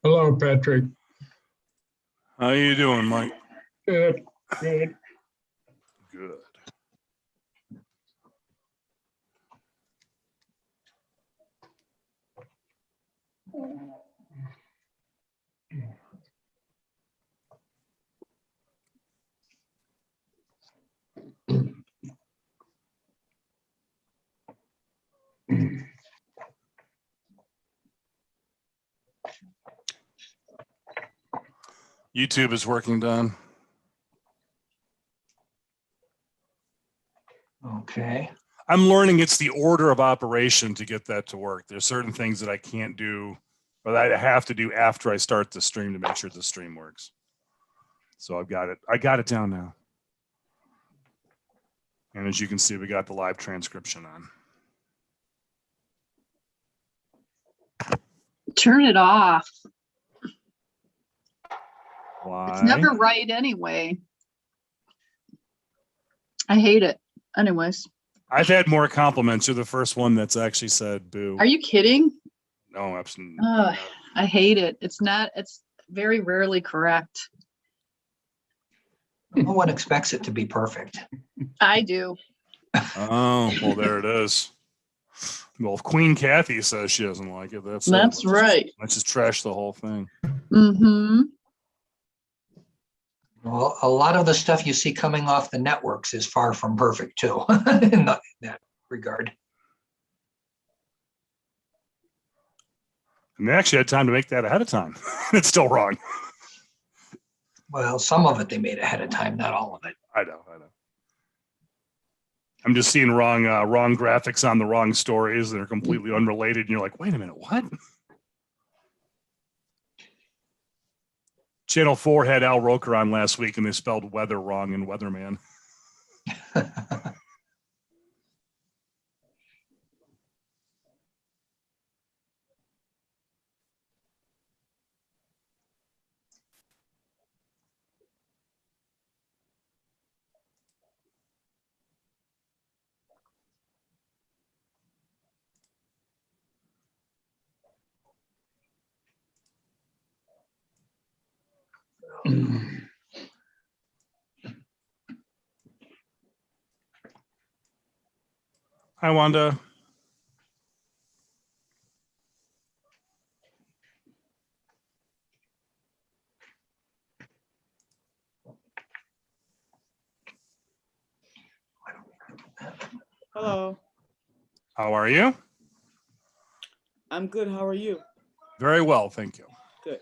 Hello, Patrick. How you doing, Mike? Good, good. Good. YouTube is working, Don. Okay. I'm learning it's the order of operation to get that to work. There's certain things that I can't do, or that I have to do after I start the stream to make sure the stream works. So I've got it. I got it down now. And as you can see, we got the live transcription on. Turn it off. Why? It's never right anyway. I hate it. Anyways. I've had more compliments. You're the first one that's actually said boo. Are you kidding? No, absolutely. I hate it. It's very rarely correct. No one expects it to be perfect. I do. Oh, well, there it is. Well, if Queen Kathy says she doesn't like it, that's right. Let's just trash the whole thing. Mm-hmm. Well, a lot of the stuff you see coming off the networks is far from perfect too, in that regard. And they actually had time to make that ahead of time. It's still wrong. Well, some of it they made ahead of time, not all of it. I know. I'm just seeing wrong graphics on the wrong stories that are completely unrelated. And you're like, wait a minute, what? Channel 4 had Al Roker on last week, and they spelled weather wrong in Weatherman. Hi, Wanda. Hello. How are you? I'm good. How are you? Very well, thank you. Good.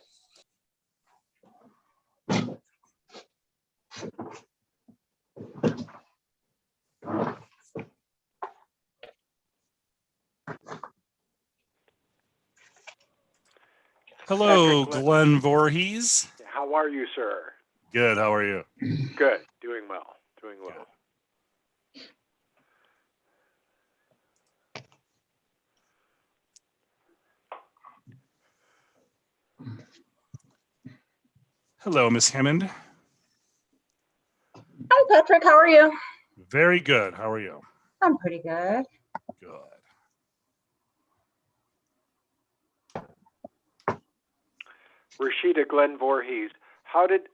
Hello, Patrick Glenn Voorhees. How are you, sir? Good, how are you? Good. Doing well. Doing well. Hello, Miss Hammond. Hi, Patrick. How are you? Very good. How are you? I'm pretty good. Good. Rashida Glenn Voorhees. How did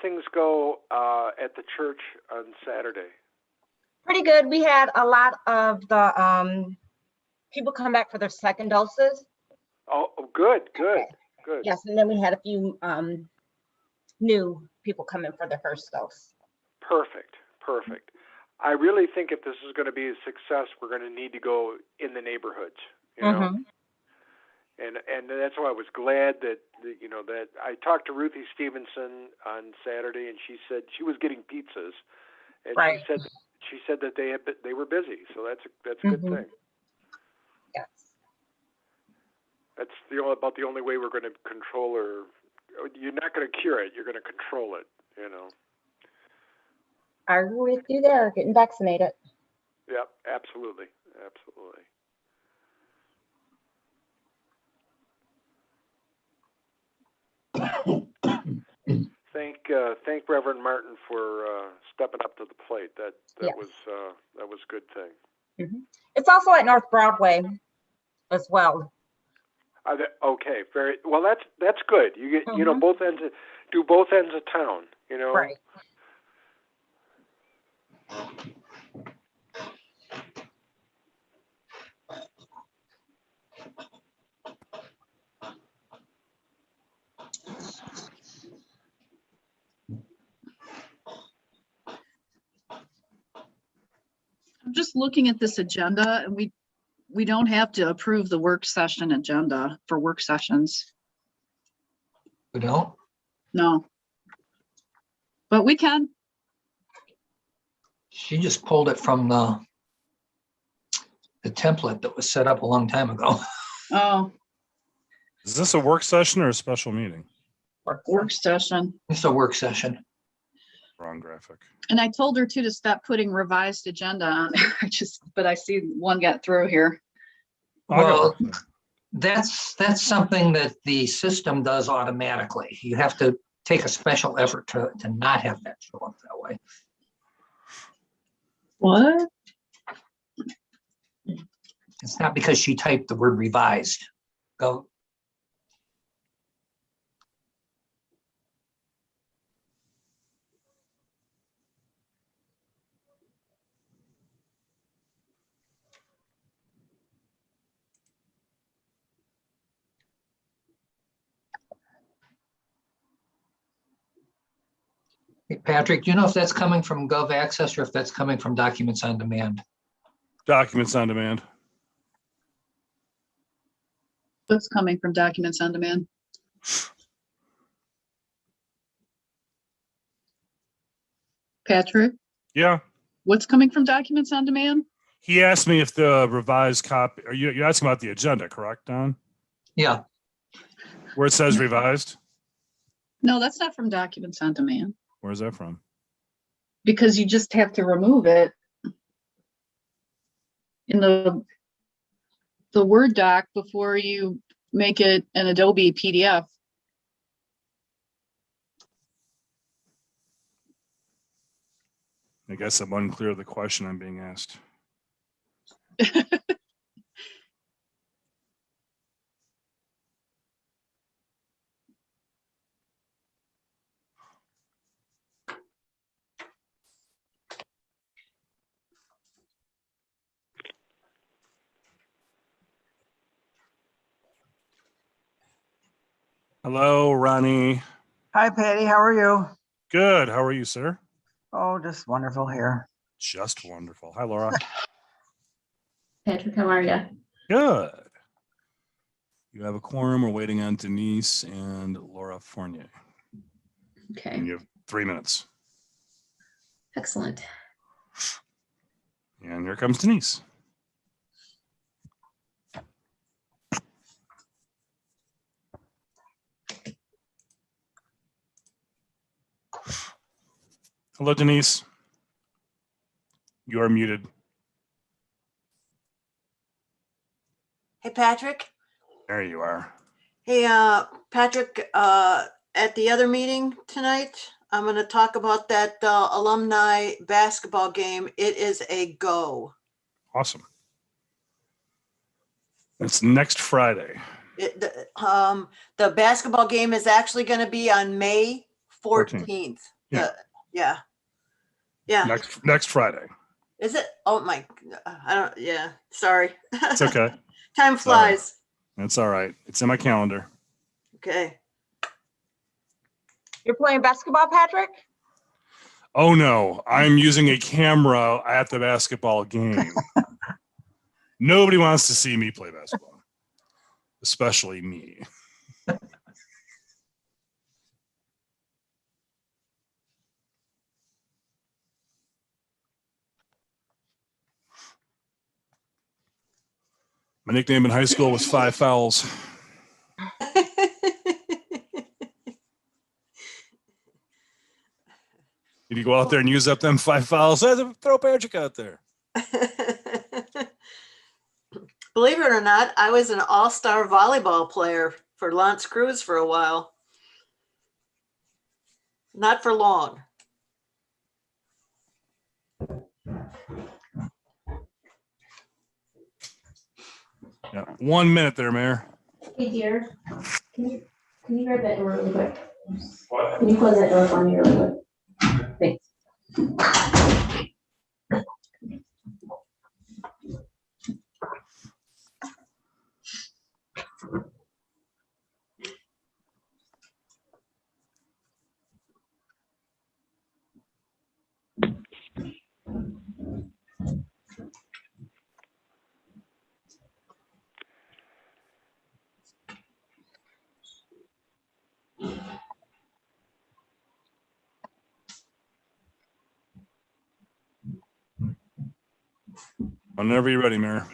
things go at the church on Saturday? Pretty good. We had a lot of the people come back for their second doses. Oh, good. Yes, and then we had a few new people come in for their first dose. Perfect. I really think if this is going to be a success, we're going to need to go in the neighborhoods, you know. And that's why I was glad that that I talked to Ruthie Stevenson on Saturday, and she said she was getting pizzas, and Right. she said that they were busy, so that's a good thing. Yes. That's about the only way we're going to control or you're not going to cure it, you're going to control it, you know. I agree with you there, getting vaccinated. Yep, absolutely. thank Reverend Martin for stepping up to the plate. That Yes. was a good thing. It's also at North Broadway as well. Okay, very well. That's good. You get both ends. Do both ends of town. Right. I'm just looking at this agenda and we don't have to approve the work session agenda for work sessions. We don't? No. But we can. She just pulled it from the template that was set up a long time ago. Oh, Is this a work session or a special meeting? work session. It's a work session. Wrong graphic. And I told her too to stop putting revised agenda on there. But I see one got through here. Well, that's something that the system does automatically. You have to take a special effort to not have that show up that way. What? It's not because she typed the word revised. Go. Hey, Patrick, do you know if that's coming from Gov Access or if that's coming from Documents on Demand? Documents on demand. What's coming from Documents on Demand? Patrick, Yeah. what's coming from Documents on Demand? He asked me if the revised copy. You're asking about the agenda, correct, Don? Yeah, Where it says revised. No, that's not from Documents on Demand Where's that from? because you just have to remove it in the Word doc before you make it an Adobe PDF. I guess I'm unclear of the question I'm being asked. Hello, Ronnie. Hi, Patty. How are you? Good. How are you, sir? Oh, just wonderful here. Just wonderful. Hi, Laura. Patrick, how are you? Good. You have a quorum. We're waiting on Denise and Laura Fournier. Okay, And you have 3 minutes. excellent. And here comes Denise. Hello, Denise. You are muted. Hey, Patrick. There you are. Hey, Patrick, at the other meeting tonight, I'm going to talk about that alumni basketball game. It is a go. Awesome. It's next Friday. The basketball game is actually going to be on May 14th. Yeah. Yeah. Yeah. Next Friday. Is it? Oh my, I don't, yeah, sorry. It's okay. Time flies. That's all right. It's in my calendar. Okay. You're playing basketball, Patrick? Oh no, I'm using a camera at the basketball game. Nobody wants to see me play basketball, especially me. My nickname in high school was Five Fouls. Did you go out there and use up them 5 fouls? Throw Patrick out there. Believe it or not, I was an all-star volleyball player for Lance Cruz for a while. Not for long. Yeah, 1 minute there, Mayor. Hey dear, can you grab that door really quick? Can you close that door for me really quick? Thanks. Whenever you're ready, Mayor.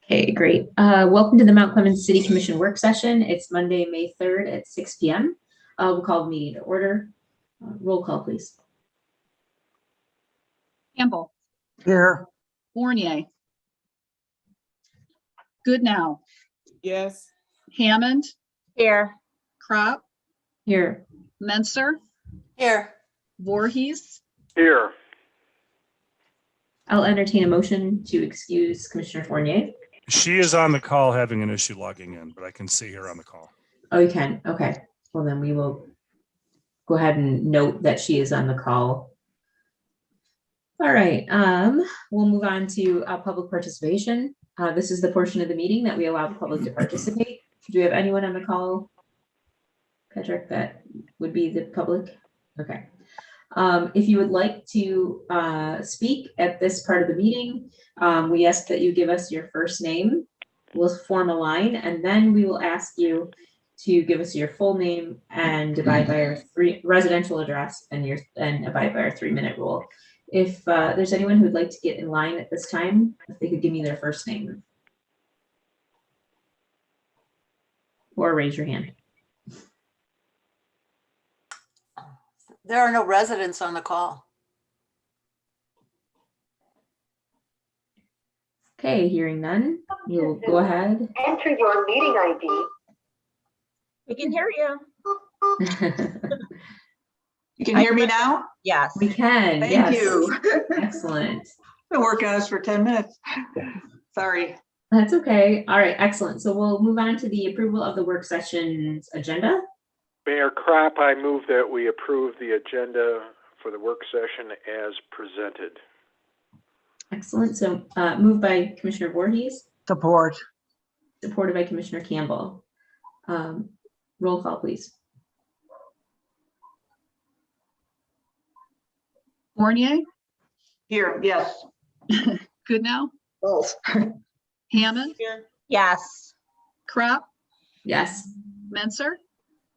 Okay, great. Welcome to the Mount Clemens City Commission work session. It's Monday, May 3rd at 6 p.m. We'll call the meeting to order. Roll call, please. Campbell, Here. Fournier. Goodnow, Yes. Hammond, Here. Crop, Here. Menser, Here. Voorhees, Here. I'll entertain a motion to excuse Commissioner Fournier. She is on the call having an issue logging in, but I can see her on the call. Oh, you can? Okay. Well, then we will go ahead and note that she is on the call. All right. We'll move on to public participation. This is the portion of the meeting that we allow the public to participate. Do we have anyone on the call, Patrick, that would be the public? Okay. If you would like to speak at this part of the meeting, we ask that you give us your first name. We'll form a line, and then we will ask you to give us your full name and abide by our residential address and abide by our 3-minute rule. If there's anyone who'd like to get in line at this time, if they could give me their first name. Or raise your hand. There are no residents on the call. Okay, hearing none, you'll go ahead. Enter your meeting ID. We can hear you. You can hear me now? Yes. We can, Thank yes. you. Excellent. Been working on this for 10 minutes. Sorry. That's okay. All right, excellent. So we'll move on to the approval of the work session's agenda. Mayor Crop, I move that we approve the agenda for the work session as presented. Excellent. So moved by Commissioner Voorhees, Support. supported by Commissioner Campbell. Roll call, please. Fournier, Here, yes. Goodnow, Both. Hammond, Here. Yes. Crop, Yes. Menser,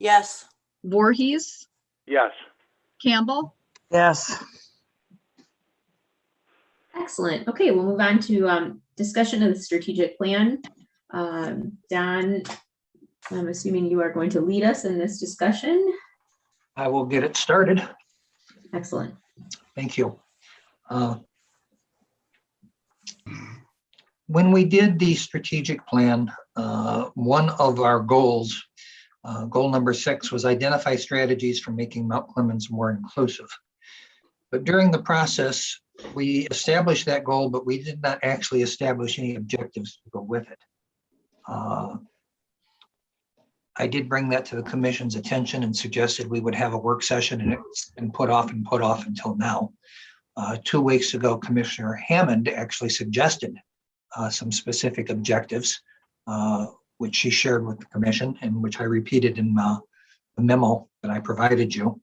Yes. Voorhees, Yes. Campbell, Yes. Excellent. Okay, we'll move on to discussion of the strategic plan. Don, I'm assuming you are going to lead us in this discussion. I will get it started. Excellent. Thank you. When we did the strategic plan, one of our goals, goal number 6, was identify strategies for making Mount Clemens more inclusive. But during the process, we established that goal, but we did not actually establish any objectives to go with it. I did bring that to the commission's attention and suggested we would have a work session, and it's been put off until now. 2 weeks ago, Commissioner Hammond actually suggested some specific objectives, which she shared with the commission and which I repeated in the memo that I provided you.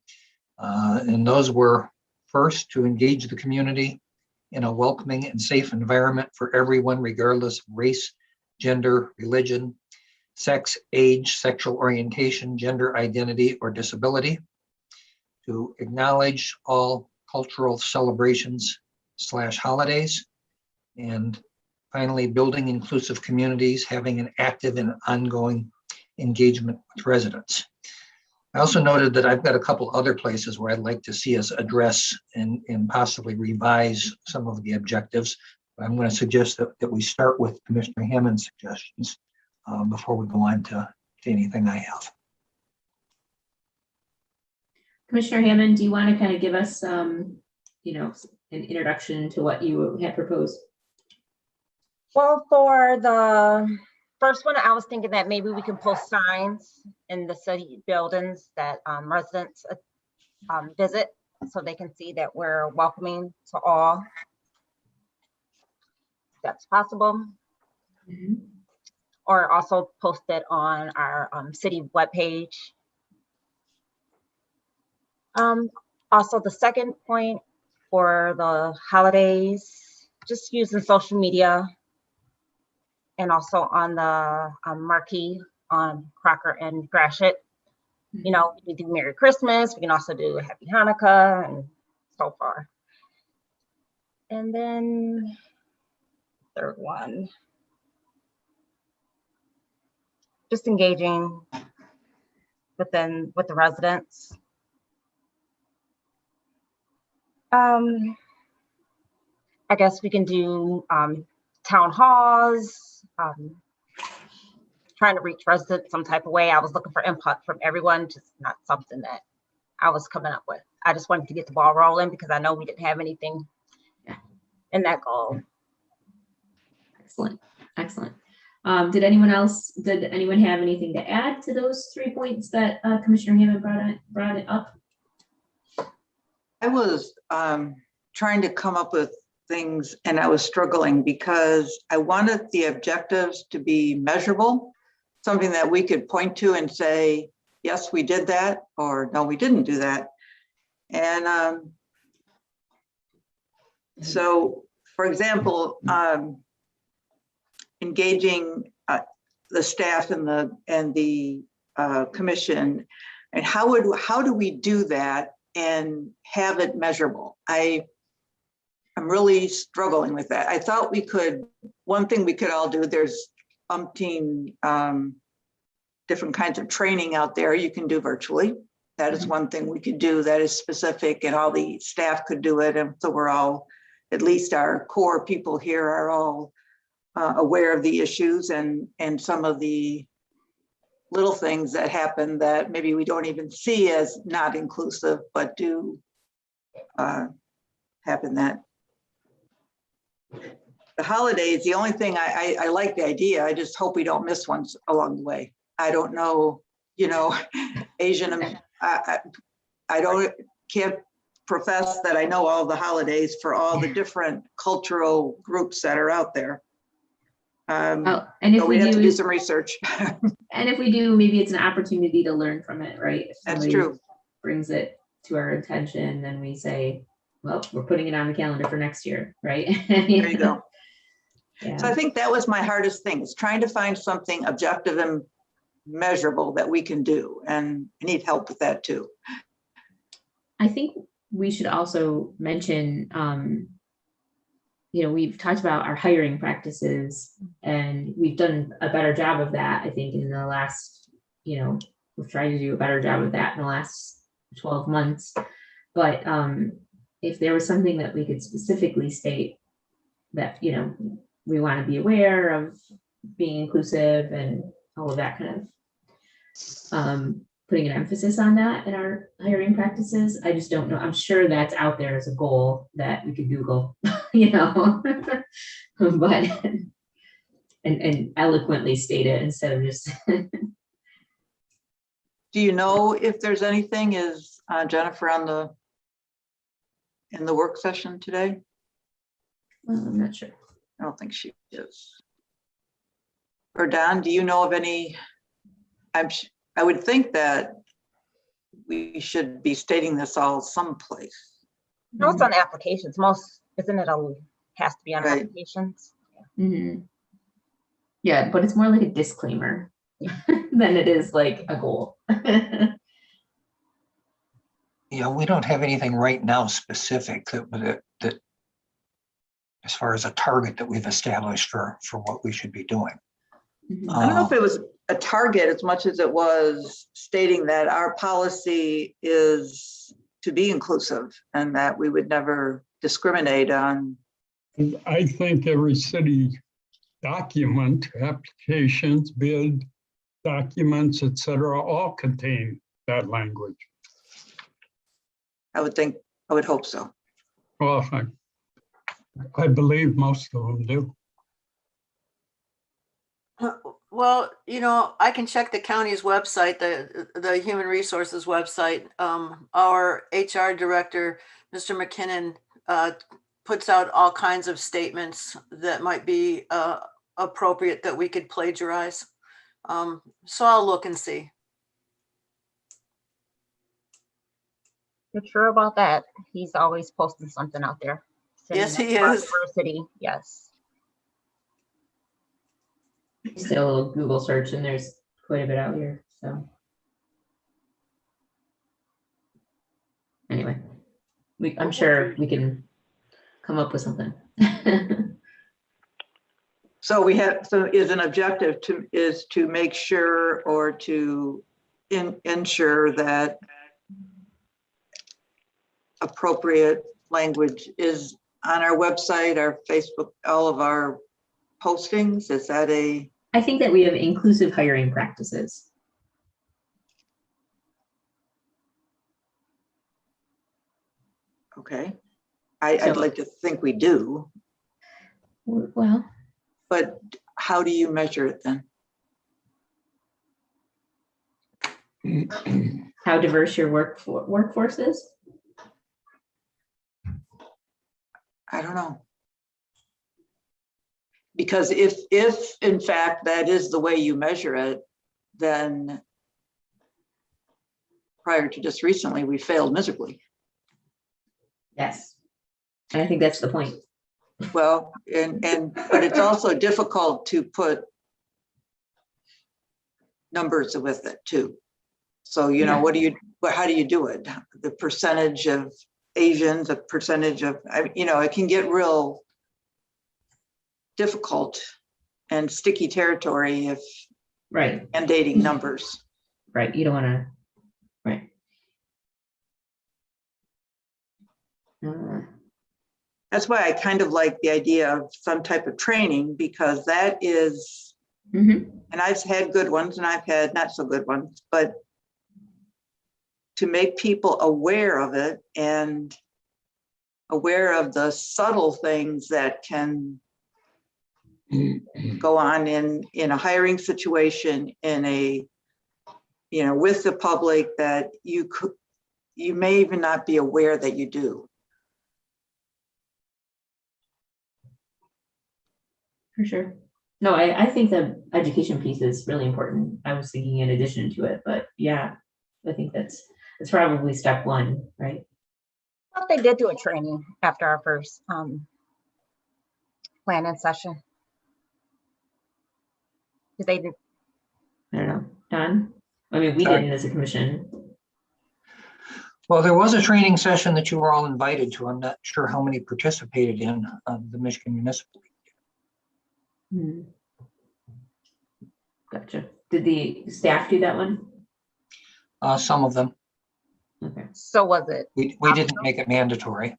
And those were, first, to engage the community in a welcoming and safe environment for everyone, regardless of race, gender, religion, sex, age, sexual orientation, gender identity, or disability. To acknowledge all cultural celebrations / holidays. And finally, building inclusive communities, having an active and ongoing engagement with residents. I also noted that I've got a couple other places where I'd like to see us address and possibly revise some of the objectives. But I'm going to suggest that we start with Commissioner Hammond's suggestions before we go on to anything I have. Commissioner Hammond, do you want to kind of give us, you know, an introduction to what you had proposed? Well, for the first one, I was thinking that maybe we can post signs in the city buildings that residents visit, so they can see that we're welcoming to all. If that's possible. Mhm. Or also post it on our city webpage. Also, the second point for the holidays, just using social media and also on the marquee on Crocker and Gratiot. You know, we do Merry Christmas. We can also do Happy Hanukkah and so far. And then third one, just engaging with the residents. I guess we can do town halls, trying to reach residents some type of way. I was looking for input from everyone, just not something that I was coming up with. I just wanted to get the ball rolling because I know we didn't have anything in that goal. Excellent, excellent. Did anyone have anything to add to those 3 points that Commissioner Hammond brought it up? I was trying to come up with things and I was struggling because I wanted the objectives to be measurable, something that we could point to and say, yes, we did that, or no, we didn't do that. And so, for example, engaging the staff and the commission, and how do we do that and have it measurable? I'm really struggling with that. I thought we could, one thing we could all do, there's umpteen different kinds of training out there you can do virtually. That is one thing we could do that is specific and all the staff could do it. And so we're all, at least our core people here are all aware of the issues and some of the little things that happen that maybe we don't even see as not inclusive, but do happen. That the holidays, the only thing I like the idea, I just hope we don't miss ones along the way. I don't know, you know, Asian, can't profess that I know all the holidays for all the different cultural groups that are out there. And if so we have to do do some research. And if we do, maybe it's an opportunity to learn from it, right? If That's somebody true. brings it to our attention, then we say, well, we're putting it on the calendar for next year, right? There you go. Yeah. So I think that was my hardest thing, is trying to find something objective and measurable that we can do. And I need help with that too. I think we should also mention, you know, we've talked about our hiring practices and we've done a better job of that, I think, in the last, you know, we've tried to do a better job of that in the last 12 months. But if there was something that we could specifically state that, you know, we want to be aware of being inclusive and all of that kind of putting an emphasis on that in our hiring practices. I just don't know. I'm sure that's out there as a goal that we could Google, you know, but and eloquently state it instead of just. Do you know if there's anything? Is Jennifer in the work session today? I'm not sure. I don't think she is. Or Don, do you know of any? I would think that we should be stating this all someplace. No, it's on applications. Most, isn't it? Has to be on Right. applications. Mm-hmm. Yeah, but it's more like a disclaimer than it is like a goal. Yeah, we don't have anything right now specific that as far as a target that we've established for what we should be doing. I don't know if it was a target as much as it was stating that our policy is to be inclusive and that we would never discriminate on. I think every city document, applications, bid documents, etc., all contain that language. I would think, I would hope so. Well, I believe most of them do. Well, I can check the county's website, the Human Resources website. Our HR director, Mr. McKinnon, puts out all kinds of statements that might be appropriate that we could plagiarize. So I'll look and see. You're sure about that? He's always posting something out there. Yes, he About is. Diversity, yes. Still Google search and there's quite a bit out here, so. Anyway, I'm sure we can come up with something. So is an objective to make sure or to ensure that appropriate language is on our website, our Facebook, all of our postings. Is that I think that we have inclusive hiring practices. okay? I'd like to think we do, Well, but how do you measure it then? how diverse your workforce is? I don't know. Because if in fact that is the way you measure it, then prior to just recently, we failed miserably. Yes. And I think that's the point. Well, but it's also difficult to put numbers with it too. So, Yeah. how do you do it? The percentage of Asians, a percentage of, it can get real difficult and sticky territory if Right. mandating numbers. Right. You don't want to, right. That's why I kind of like the idea of some type of training, because that is, Mhm. and I've had good ones and I've had not so good ones, but to make people aware of it and aware of the subtle things that can go on in a hiring situation, with the public, that you may even not be aware that you do. For sure. No, I think the education piece is really important. I was thinking in addition to it, but yeah, I think that's probably step one, right? Well, they did do a training after our first planning session. They did. I don't know. Don? I mean, we didn't as a commission. Well, there was a training session that you were all invited to. I'm not sure how many participated in the Michigan Municipal League. Gotcha. Did the staff do that one? Some of them. Okay. So was it? We didn't make it mandatory.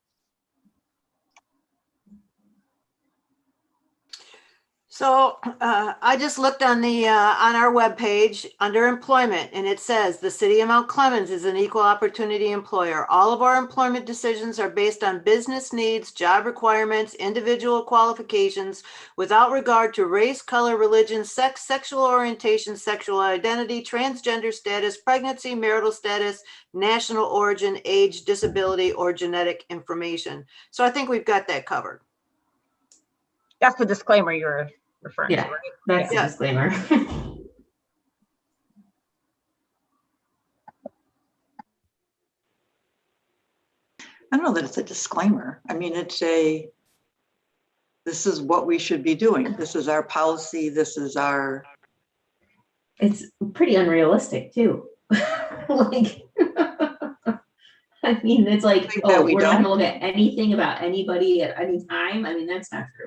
So I just looked on our webpage under employment, and it says the city of Mount Clemens is an equal opportunity employer. All of our employment decisions are based on business needs, job requirements, individual qualifications, without regard to race, color, religion, sex, sexual orientation, sexual identity, transgender status, pregnancy, marital status, national origin, age, disability, or genetic information. So I think we've got that covered. That's the disclaimer you're referring Yeah, to, right? that's the disclaimer. I don't know that it's a disclaimer. I mean, this is what we should be doing. This is our policy. This is our. It's pretty unrealistic too. Like, I mean, it's like, we're not gonna look at anything about anybody at any time. I mean, that's not true.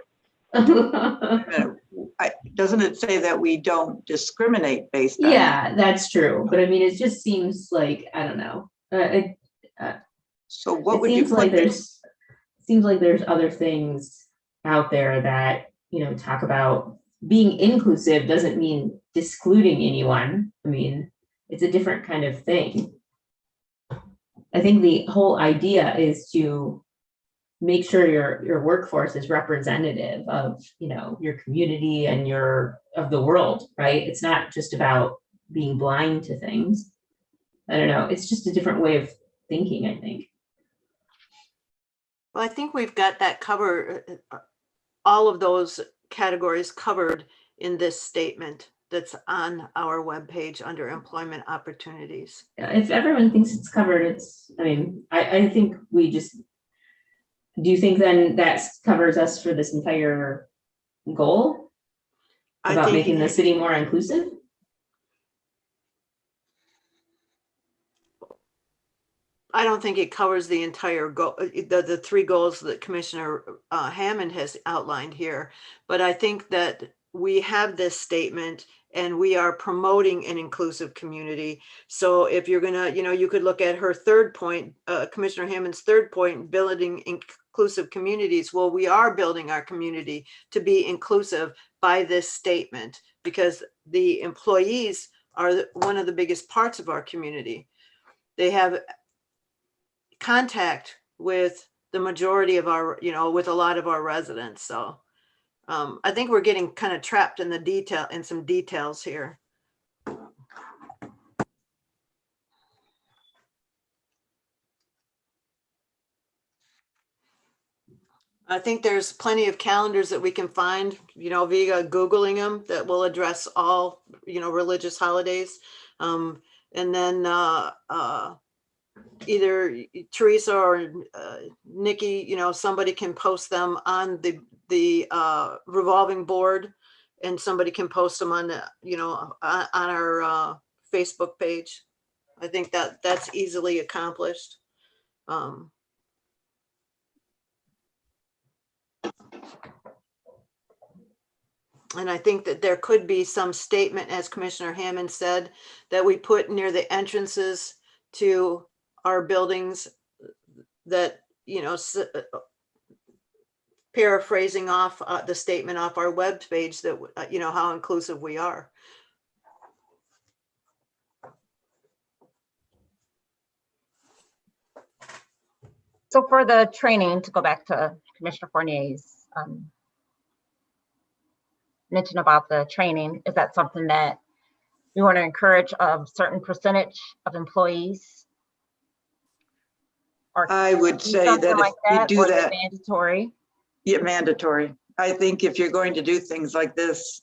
Doesn't it say that we don't discriminate based on? Yeah, that's true. But I mean, it just seems like, I don't know. So what would it you seems like put? seems like there's other things out there that, talk about being inclusive doesn't mean excluding anyone. I mean, it's a different kind of thing. I think the whole idea is to make sure your workforce is representative of, your community and of the world, right? It's not just about being blind to things. I don't know. It's just a different way of thinking, I think. Well, I think we've got that covered, all of those categories covered in this statement that's on our webpage under employment opportunities. If everyone thinks it's covered, I think we just, do you think then that covers us for this entire goal about making the city more inclusive? I don't think it covers the entire goal, the three goals that Commissioner Hammond has outlined here. But I think that we have this statement and we are promoting an inclusive community. So if you're gonna, you could look at her third point, Commissioner Hammond's third point, building inclusive communities. Well, we are building our community to be inclusive by this statement, because the employees are one of the biggest parts of our community. They have contact with the majority of our, with a lot of our residents. So I think we're getting kind of trapped in some details here. I think there's plenty of calendars that we can find, via Googling them, that will address all, religious holidays. And then either Teresa or Nikki, somebody can post them on the revolving board, and somebody can post them on the, on our Facebook page. I think that's easily accomplished. And I think that there could be some statement, as Commissioner Hammond said, that we put near the entrances to our buildings that, paraphrasing off the statement off our web page that, how inclusive we are. So for the training, to go back to Commissioner Fournier's mention about the training, is that something that we want to encourage a certain percentage of employees? Or I would say something that if like we that, do or is it that, mandatory? yeah, mandatory. I think if you're going to do things like this,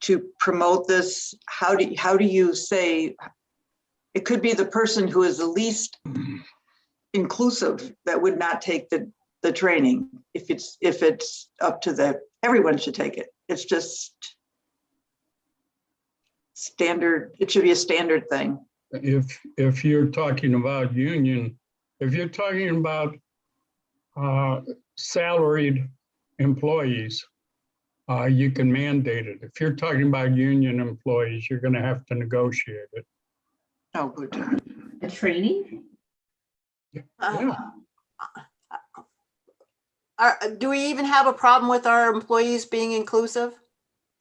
to promote this, how do you say, it could be the person who is the least inclusive that would not take the training. If it's up to everyone should take it. It's just standard. It should be a standard thing. If you're talking about union, if you're talking about salaried employees, you can mandate it. If you're talking about union employees, you're going to have to negotiate it. Oh, good. A training? Yeah. Do we even have a problem with our employees being inclusive?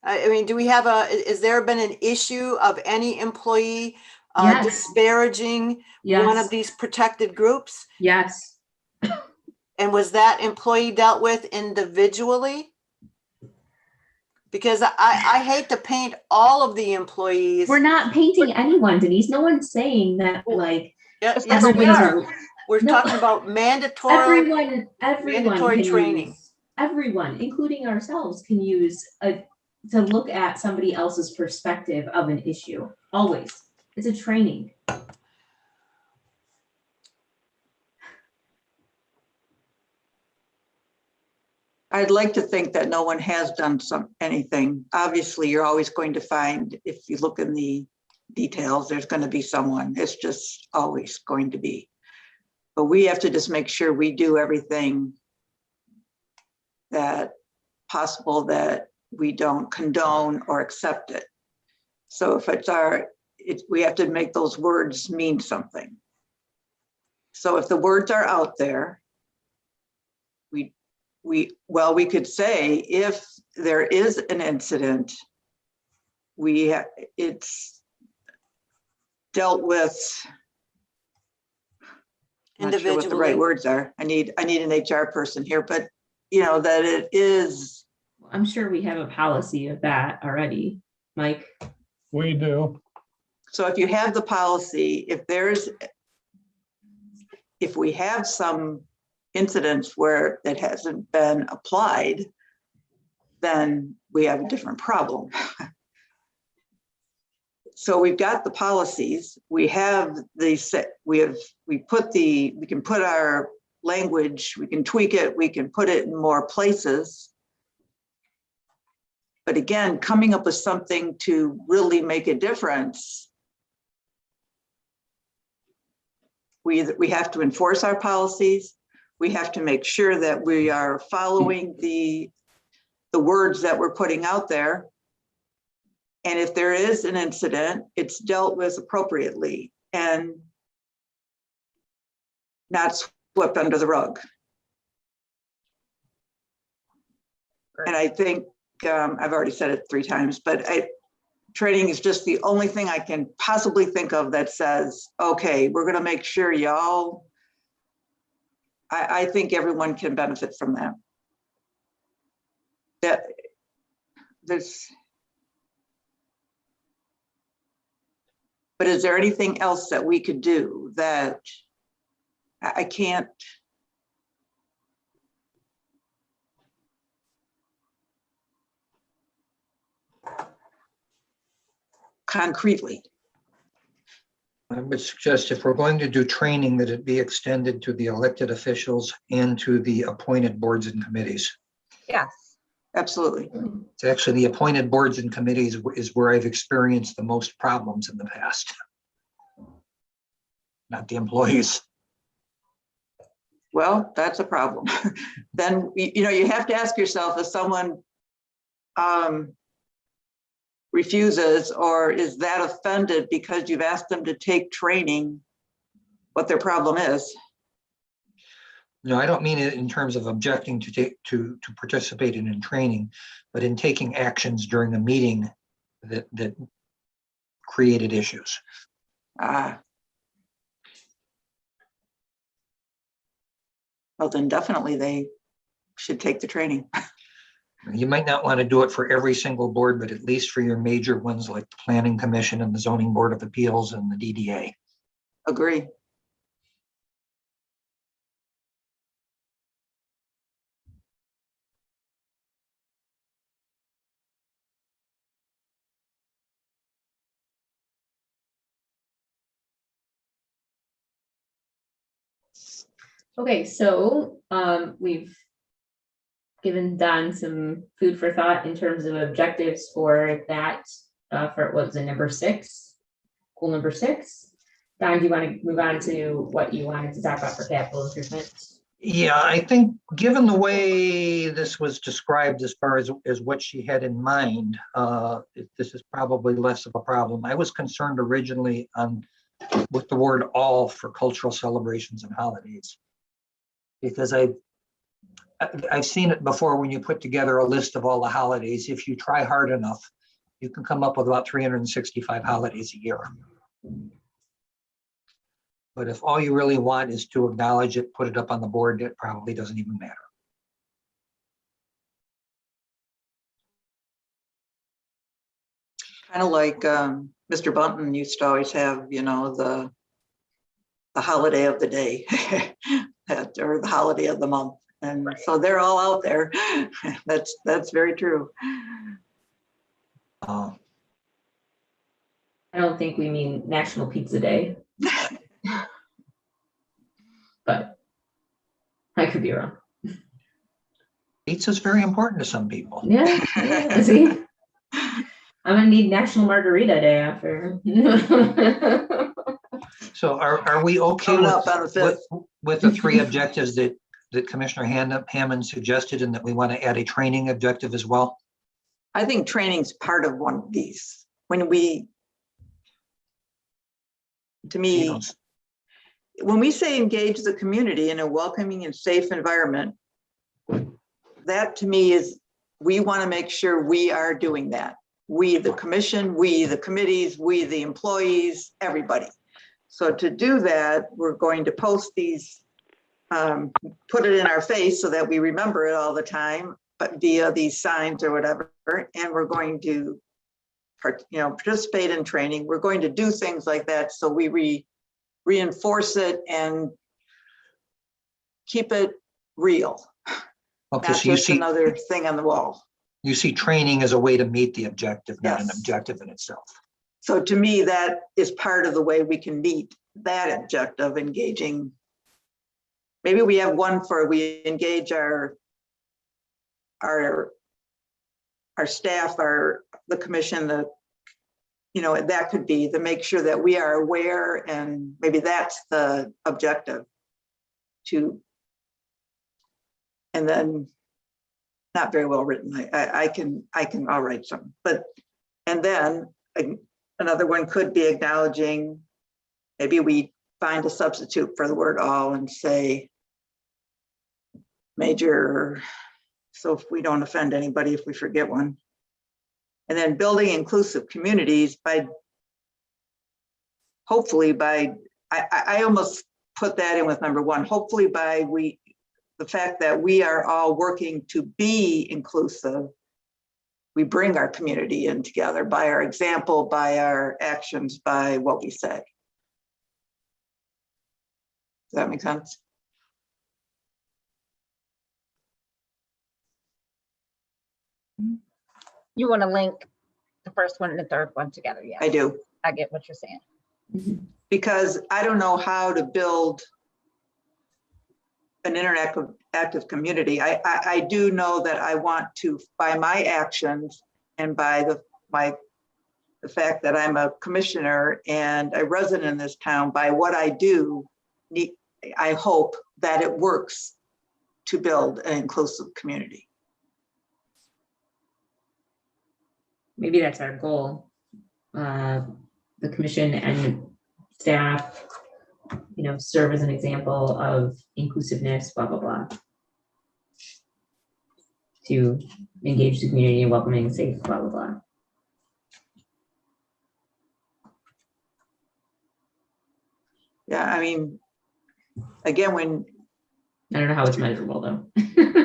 I mean, do we have is there been an issue of any employee Yes. disparaging Yes. one of these protected groups? Yes. And was that employee dealt with individually? Because I hate to paint all of the employees. We're not painting anyone, Denise. No one's saying that, like, Yes, we everybody's are. We're talking about mandatory everyone can training. use, everyone, including ourselves, can use to look at somebody else's perspective of an issue. Always. It's a training. I'd like to think that no one has done anything. Obviously, you're always going to find, if you look in the details, there's going to be someone. It's just always going to be. But we have to just make sure we do everything that possible, that we don't condone or accept it. So if we have to make those words mean something. So if the words are out there, we could say, if there is an incident, it's dealt with not sure what the right individually. words are. I need an HR person here, but you know, that it is, I'm sure we have a policy of that already, Mike. We do. so if you have the policy, if we have some incidents where it hasn't been applied, then we have a different problem. So we've got the policies, we have we can put our language, we can tweak it, we can put it in more places. But again, coming up with something to really make a difference, we have to enforce our policies. We have to make sure that we are following the words that we're putting out there. And if there is an incident, it's dealt with appropriately and not swept under the rug. And I think, I've already said it 3 times, but training is just the only thing I can possibly think of that says, okay, we're gonna make sure y'all, I think everyone can benefit from that. But is there anything else that we could do that I can't? Concretely. I would suggest if we're going to do training, that it be extended to the elected officials and to the appointed boards and committees. Yes. Absolutely. It's actually the appointed boards and committees is where I've experienced the most problems in the past. Not the employees. Well, that's a problem. Then, you know, you have to ask yourself, if someone refuses, or is that offended because you've asked them to take training, what their problem is? No, I don't mean it in terms of objecting to participate in training, but in taking actions during a meeting that created issues. Well, then definitely they should take the training. You might not want to do it for every single board, but at least for your major ones like the Planning Commission and the Zoning Board of Appeals and the DDA. Agree. Okay, so we've given Don some food for thought in terms of objectives for that, for what was it, number 6, goal number 6. Don, do you want to move on to what you wanted to talk about for capital improvement? Yeah, I think given the way this was described as far as what she had in mind, this is probably less of a problem. I was concerned originally with the word all for cultural celebrations and holidays. Because I've seen it before when you put together a list of all the holidays. If you try hard enough, you can come up with about 365 holidays a year. But if all you really want is to acknowledge it, put it up on the board, it probably doesn't even matter. Kind of like Mr. Bunton used to always have, you know, the holiday of the day or the holiday of the month. And right. So they're all out there. That's very true. I don't think we mean National Pizza Day. But I could be wrong. Pizza is very important to some people. Yeah, see? I'm gonna need National Margarita Day after. So are we okay with the 3 objectives that Commissioner Hammond suggested, and that we want to add a training objective as well? I think training is part of one of these. When we say engage the community in a welcoming and safe environment, that to me is, we want to make sure we are doing that. We, the commission, we, the committees, we, the employees, everybody. So to do that, we're going to post these, put it in our face so that we remember it all the time, but via these signs or whatever. And we're going to, participate in training. We're going to do things like that. So we reinforce it and keep it real. Okay, Not so you just see, another thing on the wall. you see training as a way to meet the objective, not an Yes. objective in itself. So to me, that is part of the way we can meet that objective, engaging. Maybe we have one for, we engage our staff, the commission, that could be to make sure that we are aware, and maybe that's the objective and then not very well written. I'll write some, and then another one could be acknowledging, maybe we find a substitute for the word all and say major, so if we don't offend anybody if we forget one. And then building inclusive communities I almost put that in with number one, hopefully the fact that we are all working to be inclusive, we bring our community in together by our example, by our actions, by what we say. Does that make sense? You want to link the first one and the third one together? Yeah, I do. I get what you're saying. Because I don't know how to build an interactive community. I do know that I want to, by my actions and by the fact that I'm a commissioner and a resident in this town, by what I do, I hope that it works to build an inclusive community. Maybe that's our goal. The commission and staff, serve as an example of inclusiveness, blah, blah, blah. To engage the community in welcoming, safe, blah, blah, blah. Yeah, I mean, again, when I don't know how it's measurable though.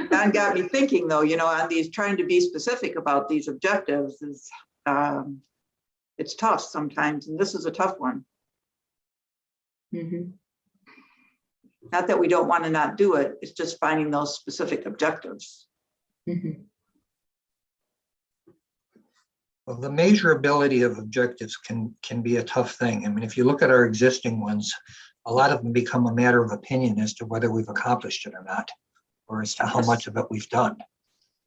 Don got me thinking though, on these, trying to be specific about these objectives is, it's tough sometimes, and this is a tough one. Mm-hmm. Not that we don't want to not do it, it's just finding those specific objectives. Mm-hmm. Well, the measurability of objectives can be a tough thing. I mean, if you look at our existing ones, a lot of them become a matter of opinion as to whether we've accomplished it or not, or as to how much of it we've done.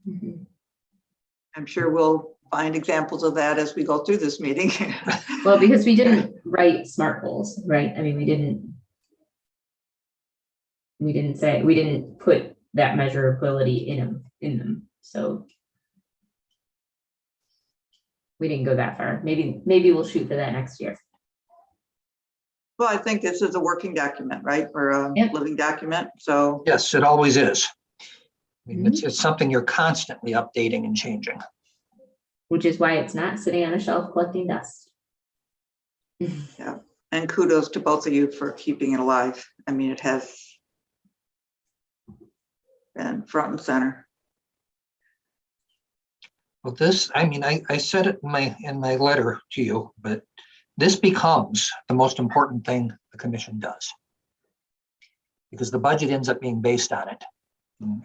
Mm-hmm. I'm sure we'll find examples of that as we go through this meeting. Well, because we didn't write SMART goals, right? I mean, we didn't put that measurability in them. So we didn't go that far. Maybe we'll shoot for that next year. Well, I think this is a working document, right? Or a Yeah. living document. So Yes, it always is. I mean, it's something you're constantly updating and changing. Which is why it's not sitting on a shelf collecting dust. yeah, and kudos to both of you for keeping it alive. I mean, it has been front and center. Well, I said it in my letter to you, but this becomes the most important thing the commission does. Because the budget ends up being based on it. And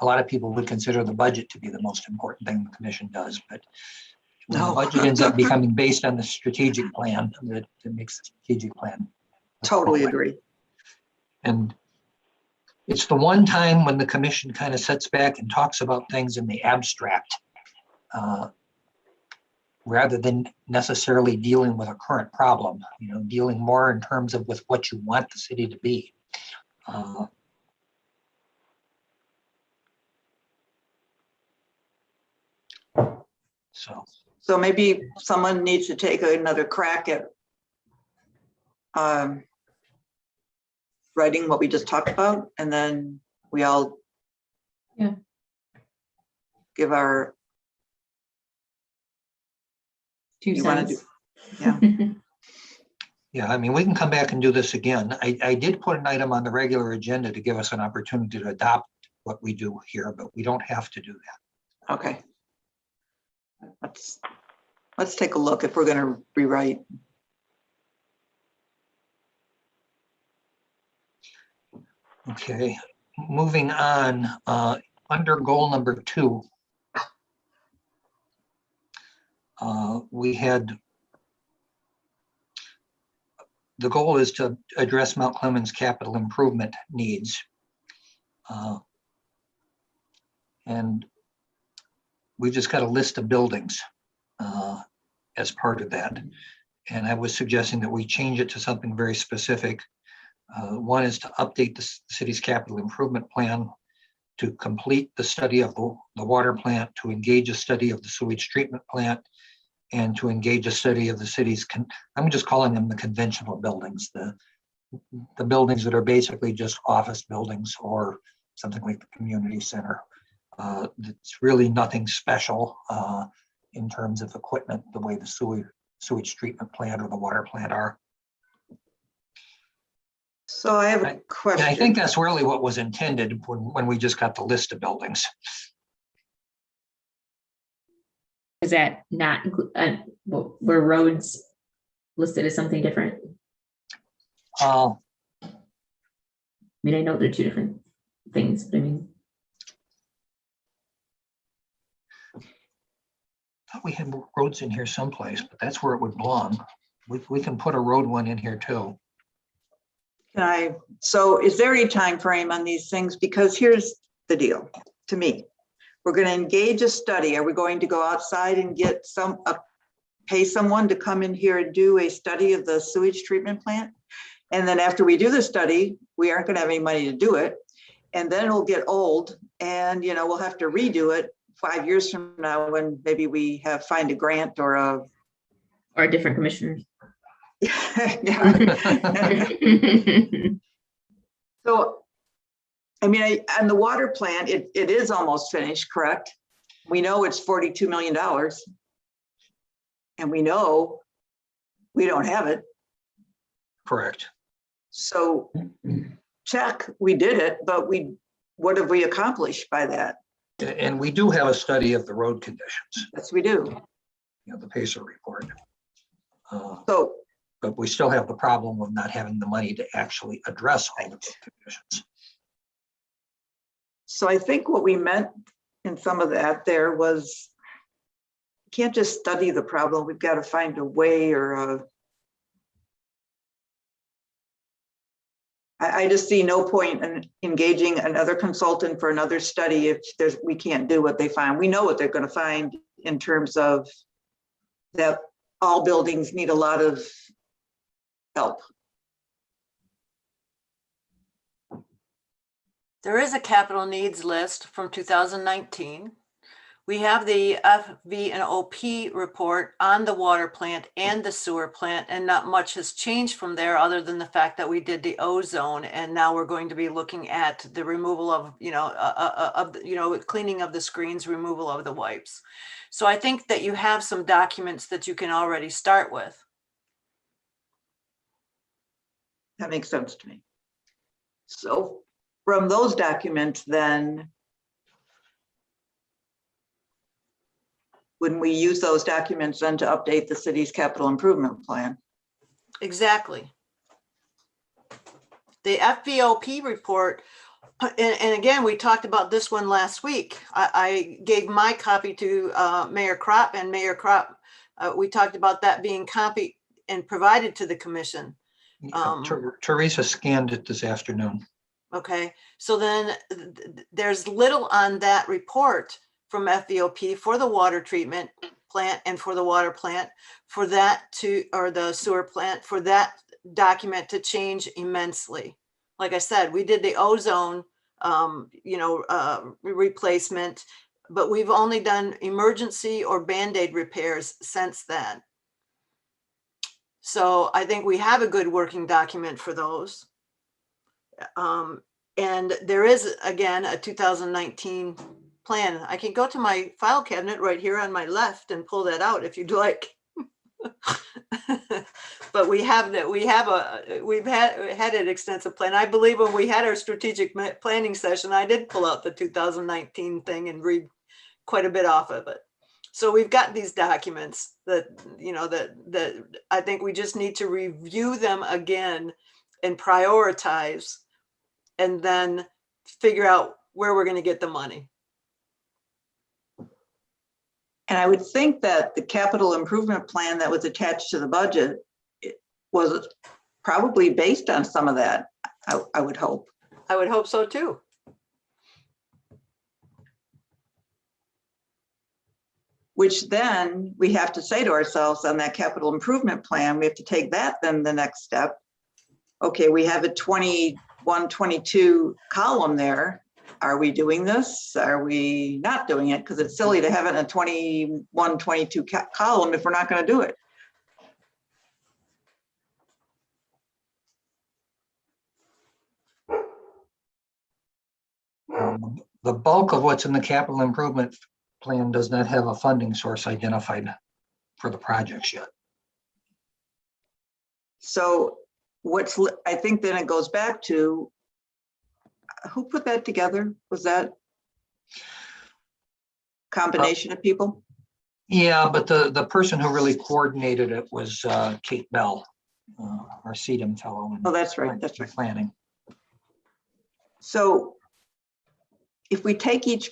a lot of people would consider the budget to be the most important thing the commission does, but when the budget ends up becoming based on the strategic plan, that makes the strategic plan. Totally agree. And it's the one time when the commission kind of sits back and talks about things in the abstract, rather than necessarily dealing with a current problem, dealing more in terms of with what you want the city to be. So maybe someone needs to take another crack at writing what we just talked about, and then we all give our 2 you want to cents. do, yeah. Yeah, I mean, we can come back and do this again. I did put an item on the regular agenda to give us an opportunity to adopt what we do here, but we don't have to do that. Okay. Let's take a look if we're gonna rewrite. Okay, moving on, under goal number 2. We had, the goal is to address Mount Clemens capital improvement needs. And we just got a list of buildings as part of that. And I was suggesting that we change it to something very specific. One is to update the city's capital improvement plan, to complete the study of the water plant, to engage a study of the sewage treatment plant, and to engage a study of the city's, I'm just calling them the conventional buildings, the buildings that are basically just office buildings or something like the community center. It's really nothing special in terms of equipment, the way the sewage treatment plant or the water plant are. So I have a question. And I think that's really what was intended when we just got the list of buildings. Is that not include, were roads listed as something different? I mean, I know they're two different things, but I mean. Thought we had roads in here someplace, but that's where it would belong. We can put a road one in here too. So is there any time frame on these things? Because here's the deal to me. We're going to engage a study. Are we going to go outside and get pay someone to come in here and do a study of the sewage treatment plant? And then after we do the study, we aren't going to have any money to do it. And then it'll get old and, we'll have to redo it 5 years from now when maybe we find a grant or a different commissioner. So, I mean, on the water plant, it is almost finished, correct? We know it's $42 million. And we know we don't have it. Correct. So check, we did it, but what have we accomplished by that? And we do have a study of the road conditions. Yes, we do. The PACER report. But we still have the problem of not having the money to actually address all the road conditions. So I think what we meant in some of that there was, you can't just study the problem. We've got to find a way I just see no point in engaging another consultant for another study if we can't do what they find. We know what they're going to find in terms of that all buildings need a lot of help. There is a capital needs list from 2019. We have the FV and OP report on the water plant and the sewer plant, and not much has changed from there other than the fact that we did the ozone, and now we're going to be looking at the removal of, cleaning of the screens, removal of the wipes. So I think that you have some documents that you can already start with. That makes sense to me. So from those documents, then, wouldn't we use those documents then to update the city's capital improvement plan? Exactly. The FVOP report, and again, we talked about this one last week. I gave my copy to Mayor Kropp, and Mayor Kropp, we talked about that being copied and provided to the commission. Teresa scanned it this afternoon. Okay, so then there's little on that report from FVOP for the water treatment plant and for the water plant, for that or the sewer plant, for that document to change immensely. Like I said, we did the ozone, replacement, but we've only done emergency or Band-Aid repairs since then. So I think we have a good working document for those. And there is, again, a 2019 plan. I can go to my file cabinet right here on my left and pull that out if you'd like. But we've had an extensive plan. I believe when we had our strategic planning session, I did pull out the 2019 thing and read quite a bit off of it. So we've got these documents that, you know, that I think we just need to review them again and prioritize, and then figure out where we're going to get the money. And I would think that the capital improvement plan that was attached to the budget was probably based on some of that, I would hope. I would hope so too. Which then we have to say to ourselves on that capital improvement plan, we have to take that then the next step. Okay, we have a 21, 22 column there. Are we doing this? Are we not doing it? Because it's silly to have it in a 21, 22 column if we're not going to do it. The bulk of what's in the capital improvement plan does not have a funding source identified for the projects yet. So I think then it goes back to, who put that together? Was that combination of people? Yeah, but the person who really coordinated it was Kate Bell, our CDM fellow. Oh, that's right. That's right. Planning. So if we take each,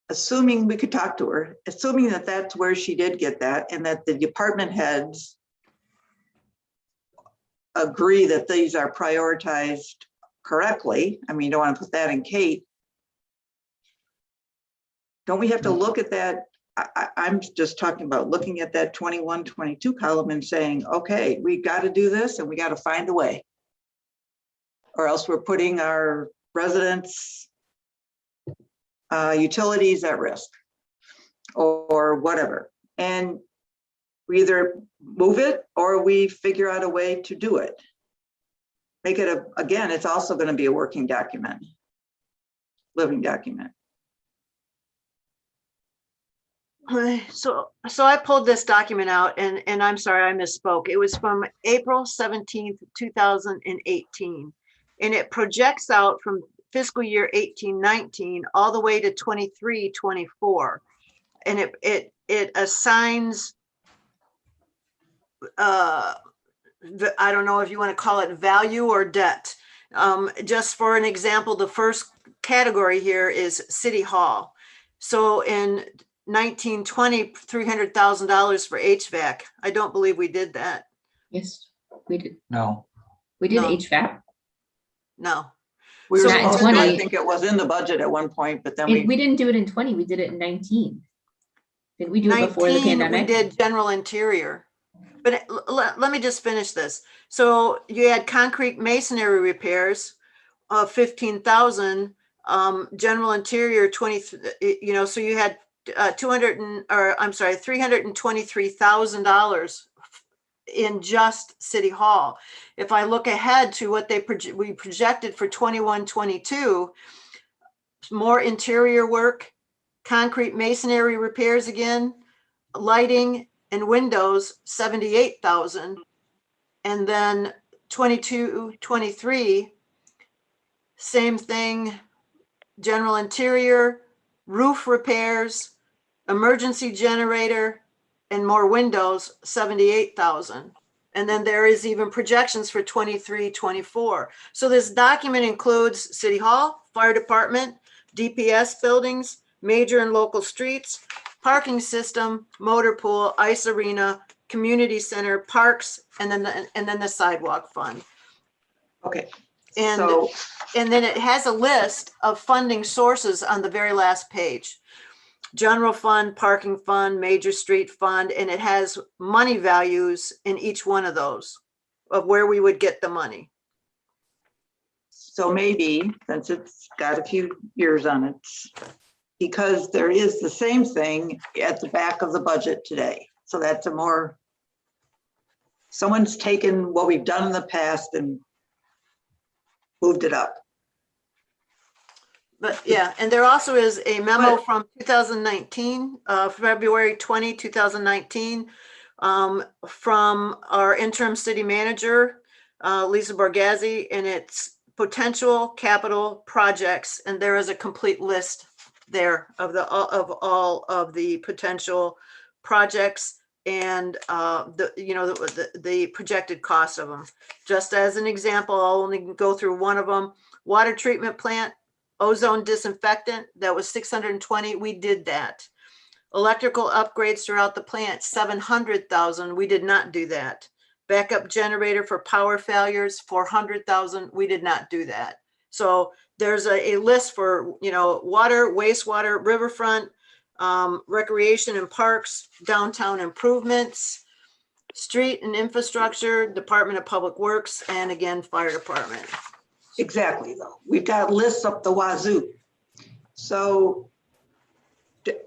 assuming we could talk to her, assuming that that's where she did get that, and that the department heads agree that these are prioritized correctly. I mean, you don't want to put that in Kate. Don't we have to look at that? I'm just talking about looking at that 21, 22 column and saying, okay, we got to do this and we got to find a way. Or else we're putting our residents' utilities at risk or whatever. And we either move it or we figure out a way to do it. Make it again, it's also going to be a working document, living document. So I pulled this document out, and I'm sorry, I misspoke. It was from April 17th, 2018. And it projects out from fiscal year 18-19 all the way to 23-24. And it assigns, I don't know if you want to call it value or debt. Just for an example, the first category here is City Hall. So in 1920, $300,000 for HVAC. I don't believe we did that. Yes, we did. No. We did No. HVAC. No. We were Not in supposed to, I 20. think it was in the budget at one point, but then We didn't do it in 20. We did it in 19. Did we do it before the 19, pandemic? we did general interior. But let me just finish this. So you had concrete masonry repairs of 15,000, general interior 20, you know, so you had $323,000 in just City Hall. If I look ahead to what we projected for 21-22, more interior work, concrete masonry repairs again, lighting and windows, 78,000. And then 22-23, same thing, general interior, roof repairs, emergency generator, and more windows, 78,000. And then there is even projections for 23-24. So this document includes City Hall, Fire Department, DPS buildings, major and local streets, parking system, motor pool, ice arena, community center, parks, and then the sidewalk fund. okay. And So and then it has a list of funding sources on the very last page. General fund, parking fund, major street fund, and it has money values in each one of those of where we would get the money. So maybe, since it's got a few years on it, because there is the same thing at the back of the budget today. So that's a more, someone's taken what we've done in the past and moved it up. But yeah, and there also is a memo But- from 2019, February 20, 2019, from our interim city manager, Lisa Borghese, and it's potential capital projects. And there is a complete list there of all of the potential projects and the projected cost of them. Just as an example, I'll only go through one of them. Water treatment plant, ozone disinfectant, that was 620. We did that. Electrical upgrades throughout the plant, 700,000. We did not do that. Backup generator for power failures, 400,000. We did not do that. So there's a list for, water, wastewater, riverfront, recreation and parks, downtown improvements, street and infrastructure, Department of Public Works, and again, fire department. Exactly, though. We've got lists up the wazoo. So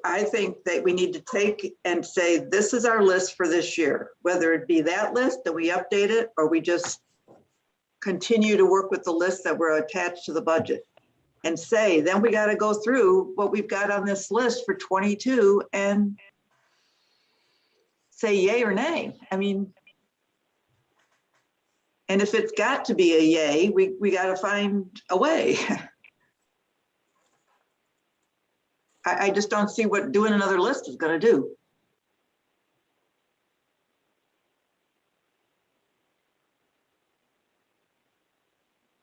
I think that we need to take and say, this is our list for this year, whether it be that list that we update it, or we just continue to work with the list that were attached to the budget and say, then we got to go through what we've got on this list for 22 and say yay or nay. I mean, and if it's got to be a yay, we got to find a way. I just don't see what doing another list is going to do.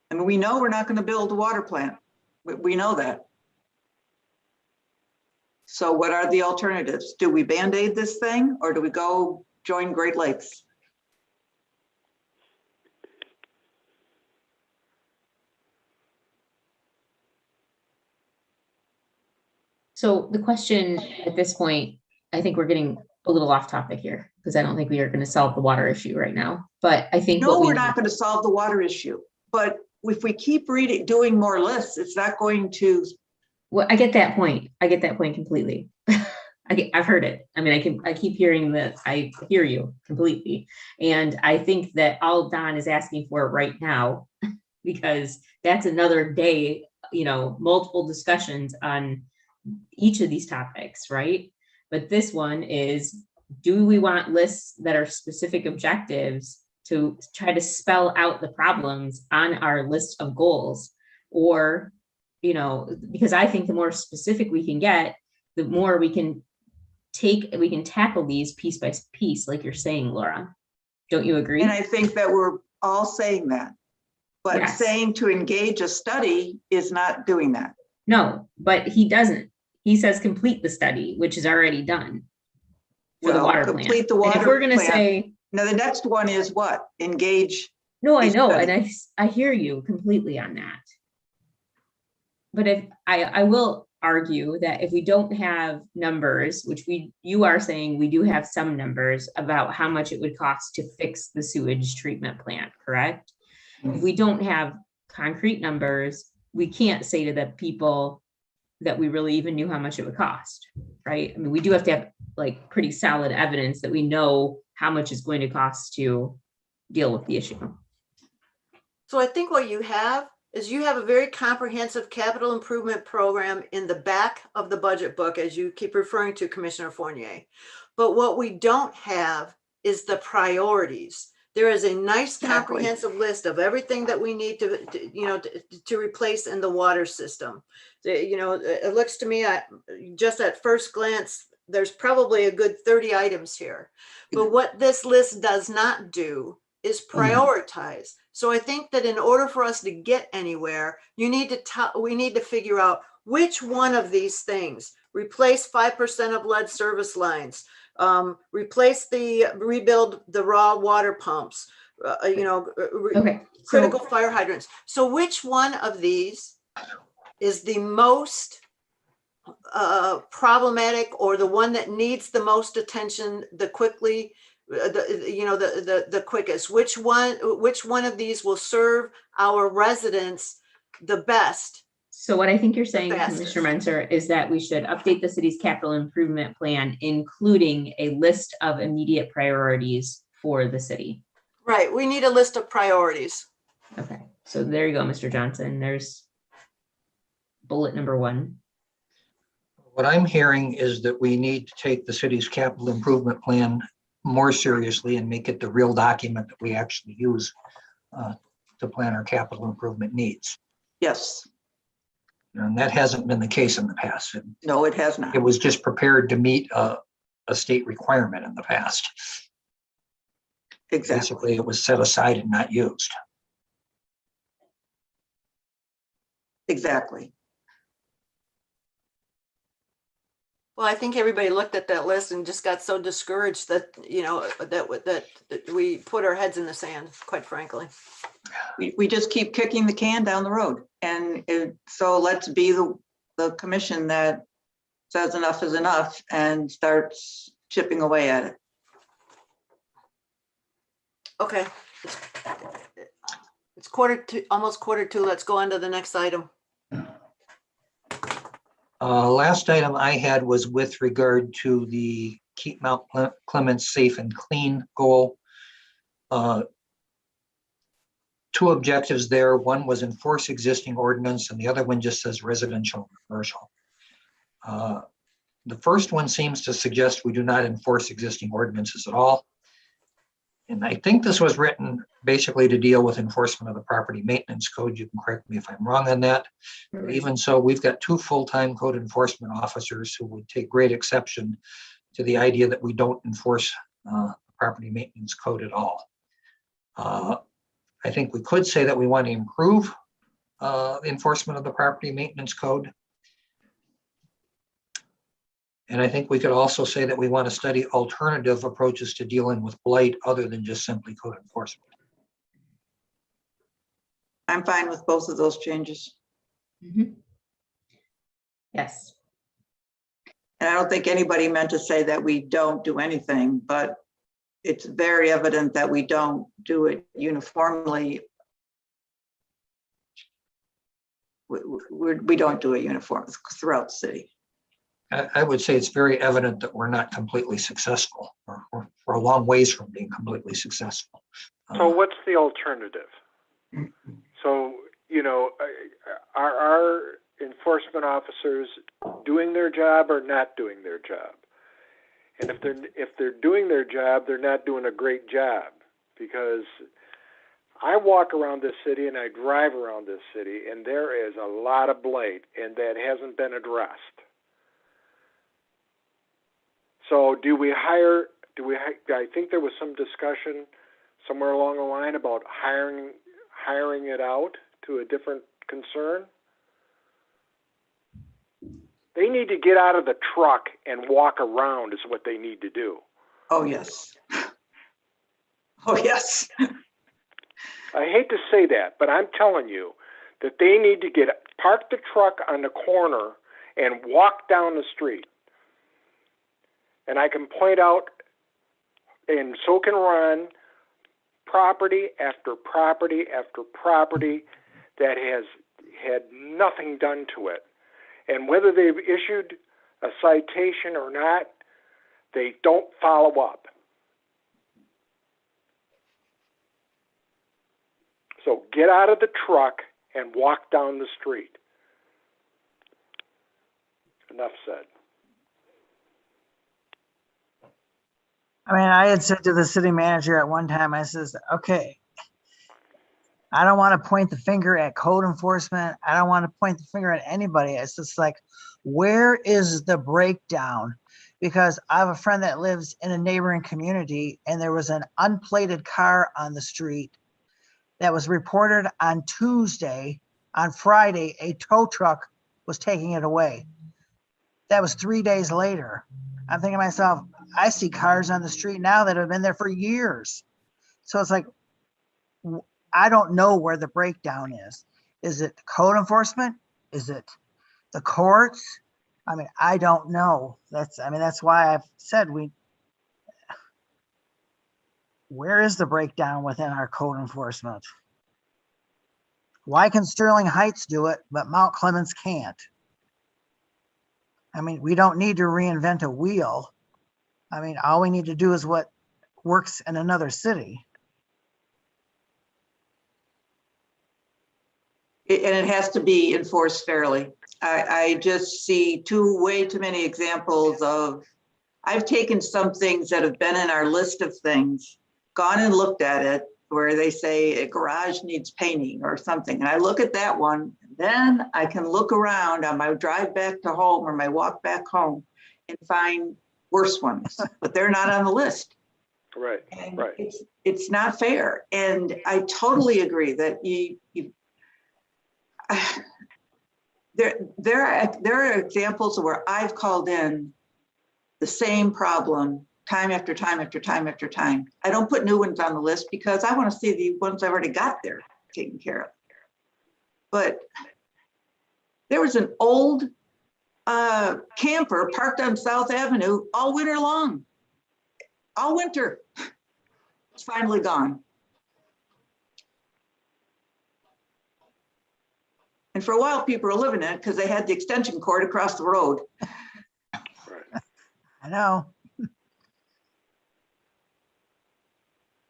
I mean, we know we're not going to build a water plant. We know that. So what are the alternatives? Do we Band-Aid this thing, or do we go join Great Lakes? So the question at this point, I think we're getting a little off topic here because I don't think we are going to solve the water issue right now. But I think No, we're not going to solve the water issue. But if we keep doing more lists, it's not going to. Well, I get that point. I get that point completely. I've heard it. I mean, I keep hearing that. I hear you completely. And I think that all Don is asking for right now, because that's another day, multiple discussions on each of these topics, right? But this one is, do we want lists that are specific objectives to try to spell out the problems on our list of goals? Or, because I think the more specific we can get, the more we can tackle these piece by piece, like you're saying, Laura. Don't you agree? And I think that we're all saying that, but Yes. Saying to engage a study is not doing that. No, but he doesn't. He says complete the study, which is already done for the water plant. Complete the water And if we're going to plant. say, Now, the next one is what? Engage. no, I a know, study. and I hear you completely on that. But if I will argue that if we don't have numbers, which you are saying we do have some numbers about how much it would cost to fix the sewage treatment plant, correct? If we don't have concrete numbers, we can't say to the people that we really even knew how much it would cost, right? I mean, we do have to have like pretty solid evidence that we know how much it's going to cost to deal with the issue. So I think what you have is you have a very comprehensive capital improvement program in the back of the budget book, as you keep referring to, Commissioner Fournier. But what we don't have is the priorities. There is a nice comprehensive list of everything that we need to replace in the water system. It looks to me, just at first glance, there's probably a good 30 items here. But what this list does not do is prioritize. So I think that in order for us to get anywhere, we need to figure out which one of these things: replace 5% of lead service lines, rebuild the raw water pumps, critical fire hydrants. So which one of these is the most problematic, or the one that needs the most attention the quickest? Which one of these will serve our residents the best? So what I think you're saying, Commissioner Mentor, is that we should update the city's capital improvement plan, including a list of immediate priorities for the city. Right. We need a list of priorities. Okay. So there you go, Mr. Johnson. There's bullet number 1. What I'm hearing is that we need to take the city's capital improvement plan more seriously and make it the real document that we actually use to plan our capital improvement needs. Yes, And that hasn't been the case in the past. no, it has not. It was just prepared to meet a state requirement in the past. Exactly. Basically, it was set aside and not used. Exactly. Well, I think everybody looked at that list and just got so discouraged that, you know, that we put our heads in the sand, quite frankly. We just keep kicking the can down the road. And so let's be the commission that says enough is enough and starts chipping away at it. Okay. It's almost quarter to. Let's go on to the next item. Last item I had was with regard to the Keep Mount Clemens safe and clean goal. Two objectives there. One was enforce existing ordinance and the other one just says residential and commercial. The first one seems to suggest we do not enforce existing ordinances at all. And I think this was written basically to deal with enforcement of the property maintenance code. You can correct me if I'm wrong on that. But even so, we've got 2 full-time code enforcement officers who would take great exception to the idea that we don't enforce property maintenance code at all. I think we could say that we want to improve enforcement of the property maintenance code. And I think we could also say that we want to study alternative approaches to dealing with blight other than just simply code enforcement. I'm fine with both of those changes. Mhm. Yes. And I don't think anybody meant to say that we don't do anything, but it's very evident that we don't do it uniformly. We don't do it uniformly throughout the city. I would say it's very evident that we're not completely successful, or we're a long ways from being completely successful. So what's the alternative? So, you know, are our enforcement officers doing their job or not doing their job? And if they're doing their job, they're not doing a great job, because I walk around this city and I drive around this city and there is a lot of blight and that hasn't been addressed. So I think there was some discussion somewhere along the line about hiring it out to a different concern. They need to get out of the truck and walk around is what they need to do. Oh, yes. Oh, yes. I hate to say that, but I'm telling you that they need to park the truck on the corner and walk down the street. And I can point out, and so can Ron, property after property after property that has had nothing done to it. And whether they've issued a citation or not, they don't follow up. So get out of the truck and walk down the street. Enough said. I mean, I had said to the city manager at one time, I says, okay, I don't want to point the finger at code enforcement. I don't want to point the finger at anybody. It's just like, where is the breakdown? Because I have a friend that lives in a neighboring community and there was an unplated car on the street that was reported on Tuesday. On Friday, a tow truck was taking it away. That was 3 days later. I'm thinking to myself, I see cars on the street now that have been there for years. So it's like, I don't know where the breakdown is. Is it code enforcement? Is it the courts? I mean, I don't know. That's why I've said where is the breakdown within our code enforcement? Why can Sterling Heights do it, but Mount Clemens can't? I mean, we don't need to reinvent a wheel. I mean, all we need to do is what works in another city. And it has to be enforced fairly. I just see way too many examples of I've taken some things that have been in our list of things, gone and looked at it, where they say a garage needs painting or something. And I look at that one, then I can look around on my drive back to home or my walk back home and find worse ones, but they're not on the list. Right, And right. it's not fair. And I totally agree that there are examples where I've called in the same problem time after time after time after time. I don't put new ones on the list because I want to see the ones I've already got there taken care of. But there was an old camper parked on South Avenue all winter long. All winter. It's finally gone. And for a while, people were living in it because they had the extension cord across the road. Right. I know.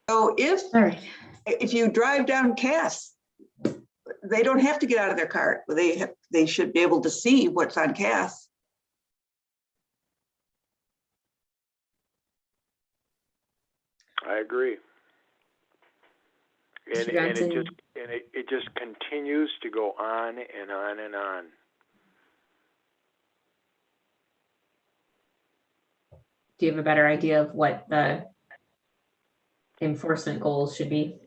So All right. if you drive down Cass, they don't have to get out of their car. They should be able to see what's on Cass. I agree. And, Mr. and Johnson? it just continues to go on and on and on. Do you have a better idea of what the enforcement goals should be?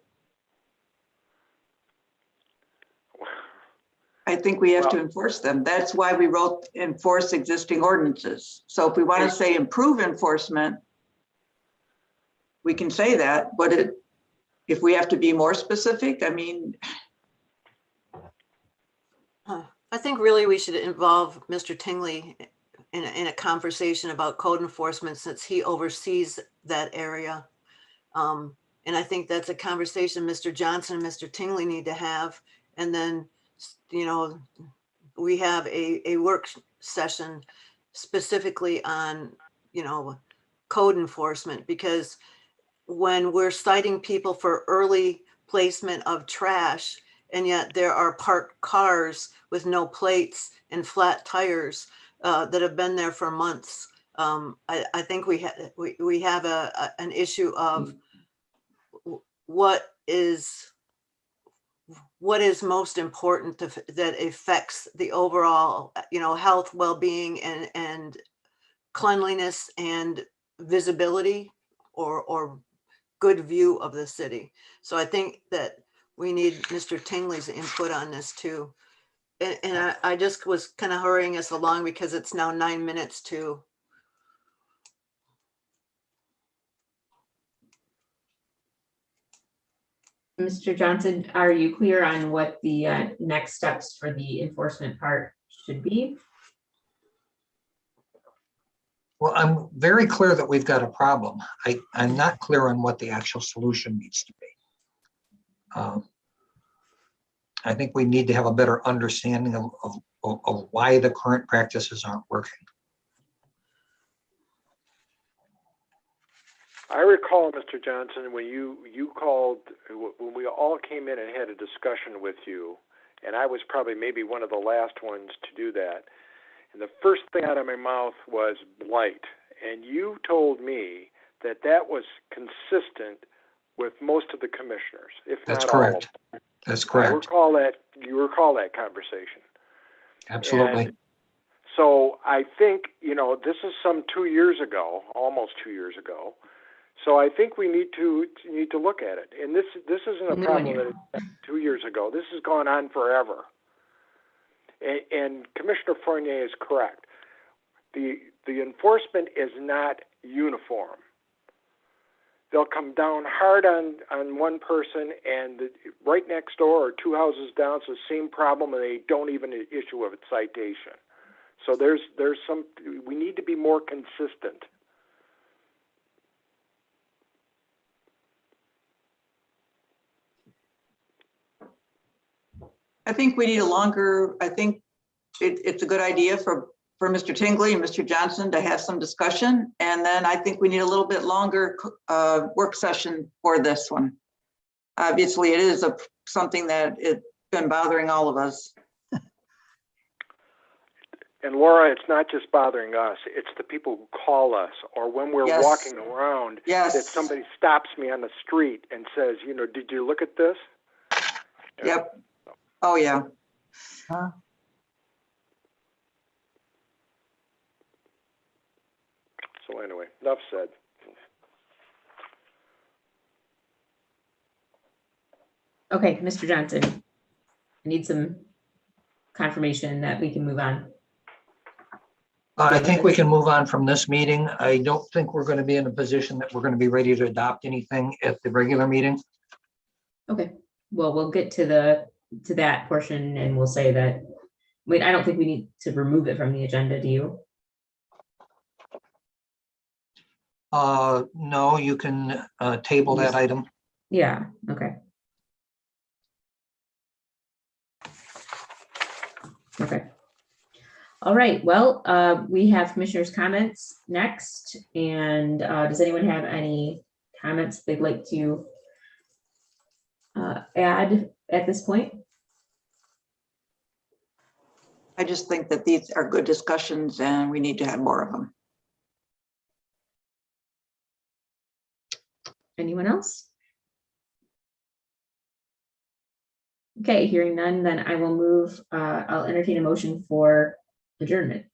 I think we have to enforce them. That's why we wrote enforce existing ordinances. So if we want to say improve enforcement, we can say that, but if we have to be more specific, I mean. I think really we should involve Mr. Tingley in a conversation about code enforcement since he oversees that area. And I think that's a conversation Mr. Johnson and Mr. Tingley need to have. And then, you know, we have a work session specifically on, you know, code enforcement, because when we're citing people for early placement of trash, and yet there are parked cars with no plates and flat tires that have been there for months. I think we have an issue of what is most important that affects the overall, you know, health, well-being, and cleanliness and visibility or good view of the city. So I think that we need Mr. Tingley's input on this too. And I just was kind of hurrying us along because it's now 9 minutes to. Mr. Johnson, are you clear on what the next steps for the enforcement part should be? Well, I'm very clear that we've got a problem. I'm not clear on what the actual solution needs to be. I think we need to have a better understanding of why the current practices aren't working. I recall, Mr. Johnson, when you called, when we all came in and had a discussion with you, and I was probably maybe one of the last ones to do that. And the first thing out of my mouth was blight. And you told me that that was consistent with most of the commissioners, if That's not all of correct. them. That's correct. You recall that conversation. Absolutely. And so I think, you know, this is some 2 years ago, almost 2 years ago. So I think we need to look at it. And this isn't a problem that it's 2 years ago. This has gone on forever. And Commissioner Fournier is correct. The enforcement is not uniform. They'll come down hard on one person, and right next door or 2 houses down, it's the same problem, and they don't even issue a citation. So we need to be more consistent. I think we need I think it's a good idea for Mr. Tingley and Mr. Johnson to have some discussion. And then I think we need a little bit longer work session for this one. Obviously, it is something that it's been bothering all of us. And Laura, it's not just bothering us, it's the people who call us, or when we're Yes. walking around, that Yes. somebody stops me on the street and says, you know, did you look at this? Yep. Oh, yeah. Huh? So anyway, enough said. Okay, Mr. Johnson. I need some confirmation that we can move on. I think we can move on from this meeting. I don't think we're going to be in a position that we're going to be ready to adopt anything at the regular meeting. Okay, well, we'll get to that portion and we'll say that, wait, I don't think we need to remove it from the agenda, do you? No, you can table that item. Yeah, okay. Okay. All right, well, we have commissioners' comments next, and does anyone have any comments they'd like to add at this point? I just think that these are good discussions and we need to have more of them. Anyone else? Okay, hearing none, then I will move, I'll entertain a motion for adjournment.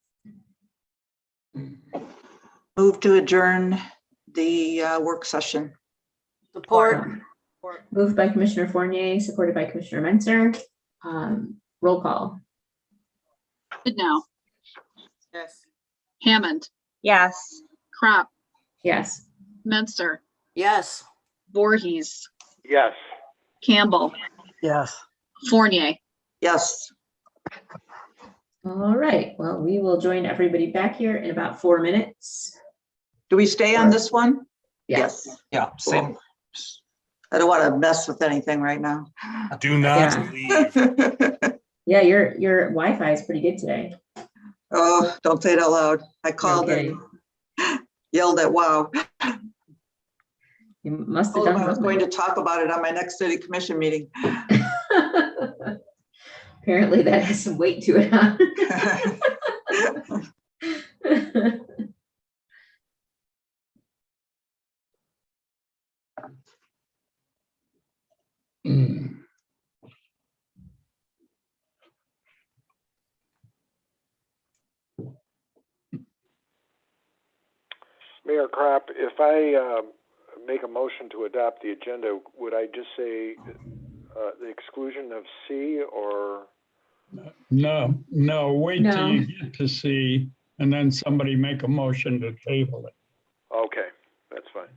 Move to adjourn the work session. Support. Moved by Commissioner Fournier, supported by Commissioner Menzer. Roll call. Now, Yes. Hammond, Yes. Crop, Yes. Menser, Yes. Voorhees, Yes. Campbell, Yes. Fournier. Yes. All right, well, we will join everybody back here in about 4 minutes. Do we stay on this one? Yes. Yeah, same. I don't want to mess with anything right now. Do not Yeah. leave. Yeah, your Wi-Fi is pretty good today. Oh, don't say it out loud. I No called kidding. and yelled at wow. You must have Told him done I was going something. to talk about it on my next city commission meeting. Apparently that has some weight to it, huh? Mm. Mayor Crop, if I make a motion to adopt the agenda, would I just say the exclusion of C, or? No, wait till No. you get to C and then somebody make a motion to table it. Okay, that's fine.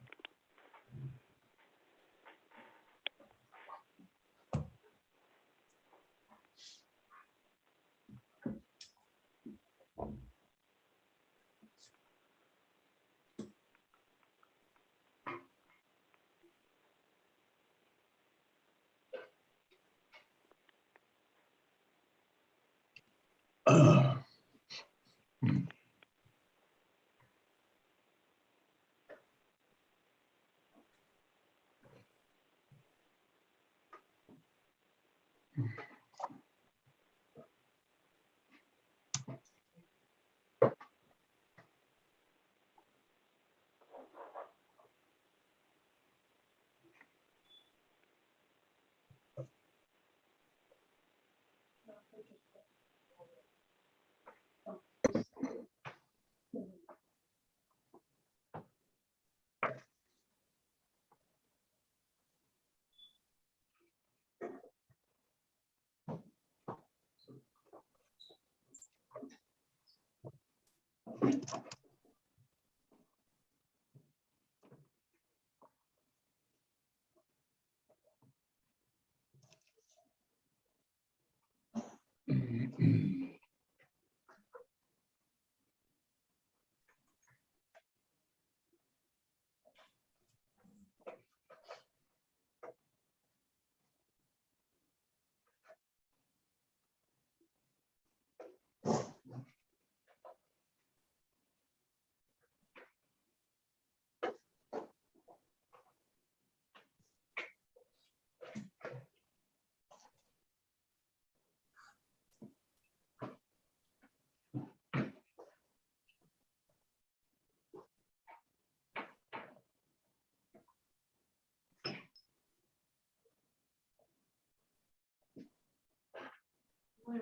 I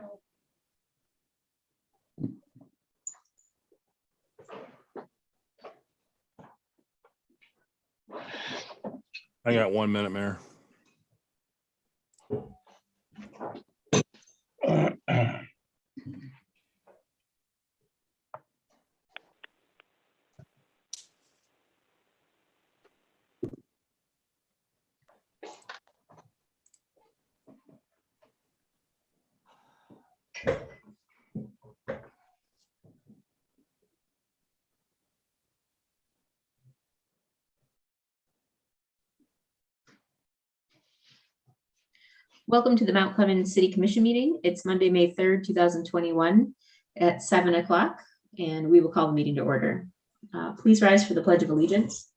got 1 minute, Mayor. Welcome to the Mount Clemens City Commission meeting. It's Monday, May 3rd, 2021 at 7 o'clock, and we will call the meeting to order. Please rise for the Pledge of Allegiance.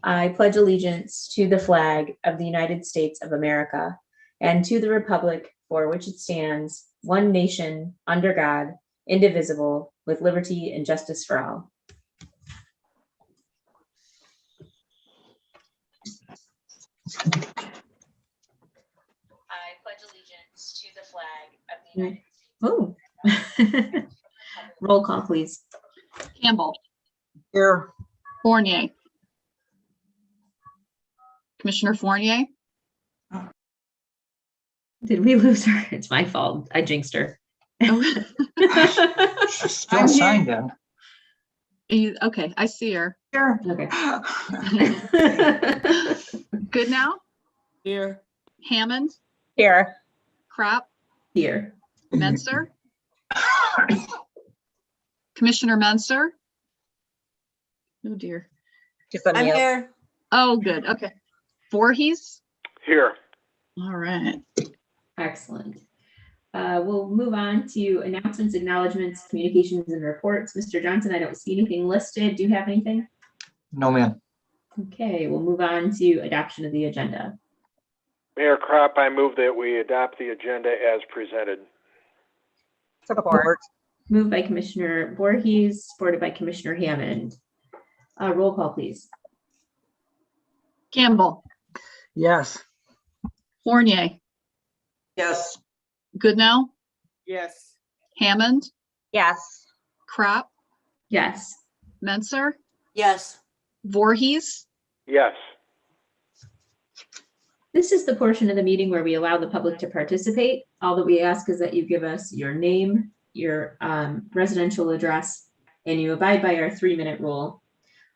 I pledge allegiance to the flag of the United States of America and to the republic for which it stands, one nation, under God, indivisible, with liberty and justice for all. I pledge allegiance to the flag of the United States. Oh. Roll call, please. Campbell, Here. Fournier. Commissioner Fournier, Did we lose her? It's my fault. I jinxed her. oh, She's still I'm here. signed in. okay, I see her. Here. Okay. Good now? Here. Hammond, Here. Crop, Here. Menser, Commissioner Menser. Oh dear. She's I'm here. Oh, good. Okay. Voorhees. Here. All right. Excellent. We'll move on to announcements, acknowledgements, communications, and reports. Mr. Johnson, I don't see anything listed. Do you have anything? No, ma'am. Okay, we'll move on to adoption of the agenda. Mayor Crop, I move that we adopt the agenda as presented. Support. Moved by Commissioner Voorhees, supported by Commissioner Hammond. Roll call, please. Campbell, Yes. Fournier, Yes. Goodnow, Yes. Hammond, Yes. Crop, Yes. Menser, Yes. Voorhees. Yes. This is the portion of the meeting where we allow the public to participate. All that we ask is that you give us your name, your residential address, and you abide by our 3-minute rule.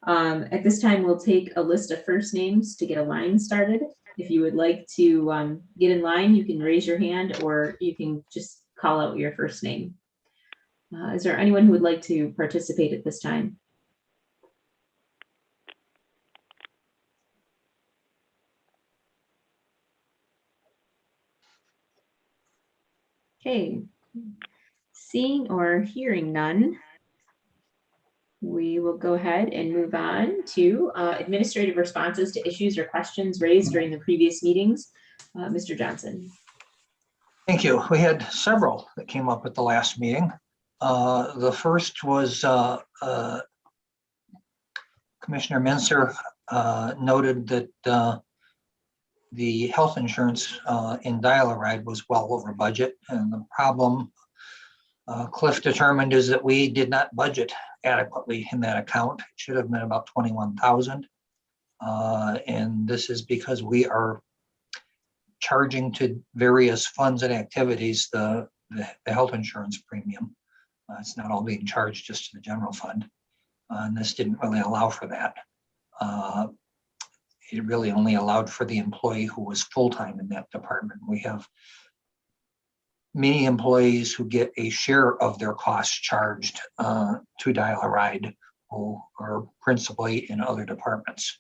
At this time, we'll take a list of first names to get a line started. If you would like to get in line, you can raise your hand or you can just call out your first name. Is there anyone who would like to participate at this time? Okay, seeing or hearing none, we will go ahead and move on to administrative responses to issues or questions raised during the previous meetings. Mr. Johnson. Thank you. We had several that came up at the last meeting. The first was Commissioner Menser noted that the health insurance in Dial-A-Ride was well over budget, and the problem Cliff determined is that we did not budget adequately in that account. It should have been about 21,000, and this is because we are charging to various funds and activities the health insurance premium. It's not all being charged just to the general fund, and this didn't really allow for that. It really only allowed for the employee who was full-time in that department. We have many employees who get a share of their costs charged to Dial-A-Ride, who are principally in other departments.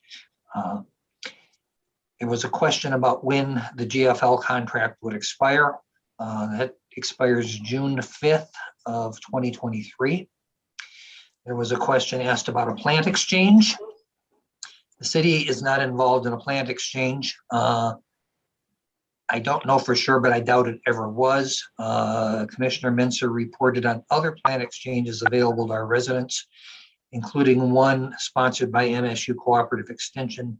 It was a question about when the GFL contract would expire. That expires June 5th of 2023. There was a question asked about a plant exchange. The city is not involved in a plant exchange. I don't know for sure, but I doubt it ever was. Commissioner Menser reported on other plant exchanges available to our residents, including one sponsored by MSU Cooperative Extension,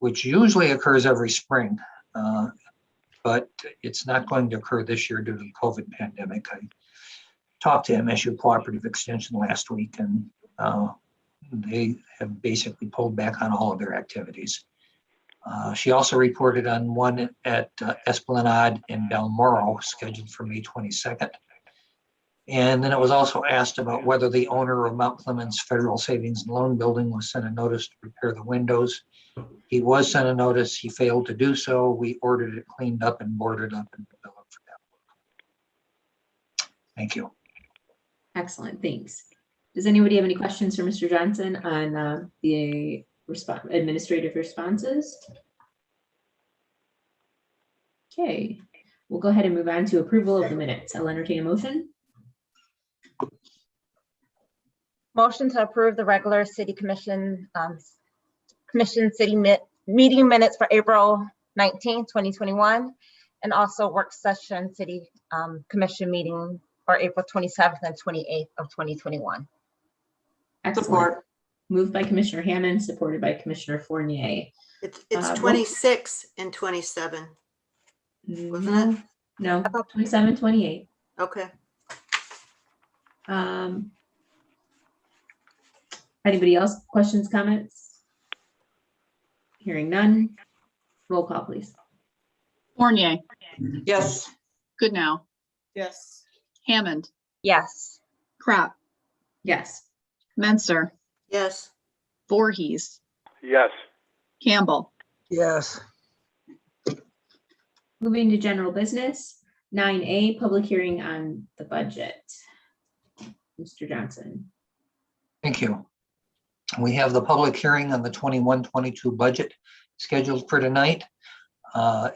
which usually occurs every spring. but it's not going to occur this year due to the COVID pandemic. I talked to MSU Cooperative Extension last week, and they have basically pulled back on all of their activities. She also reported on one at Esplanade in Balmoral, scheduled for May 22nd. And then it was also asked about whether the owner of Mount Clemens Federal Savings and Loan Building was sent a notice to repair the windows. He was sent a notice. He failed to do so. We ordered it cleaned up and boarded up and billed for that. Thank you. Excellent, thanks. Does anybody have any questions for Mr. Johnson on the administrative responses? Okay, we'll go ahead and move on to approval of the minutes. I'll entertain a motion. Motion to approve the regular city commission meeting minutes for April 19th, 2021, and also work session city commission meeting for April 27th and 28th of 2021. Excellent. Support. Moved by Commissioner Hammond, supported by Commissioner Fournier. It's 26 and 27. Wasn't it? No, 27, 28. Okay. Anybody else? Questions, comments? Hearing none. Roll call, please. Fournier, Yes. Goodnow, Yes. Hammond, Yes. Crop, Yes. Menser, Yes. Voorhees, Yes. Campbell. Yes. Moving to general business, 9A, public hearing on the budget. Mr. Johnson. Thank you. We have the public hearing on the 21-22 budget scheduled for tonight.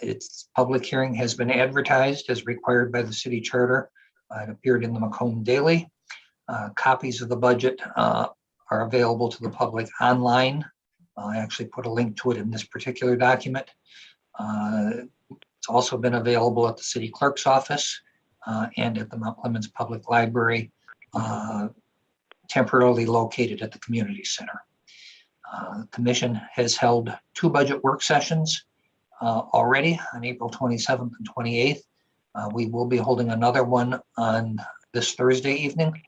Its public hearing has been advertised as required by the city charter. It appeared in the Macomb Daily. Copies of the budget are available to the public online. I actually put a link to it in this particular document. It's also been available at the city clerk's office and at the Mount Clemens Public Library, temporarily located at the community center. The commission has held 2 budget work sessions already on April 27th and 28th. We will be holding another one on this Thursday evening,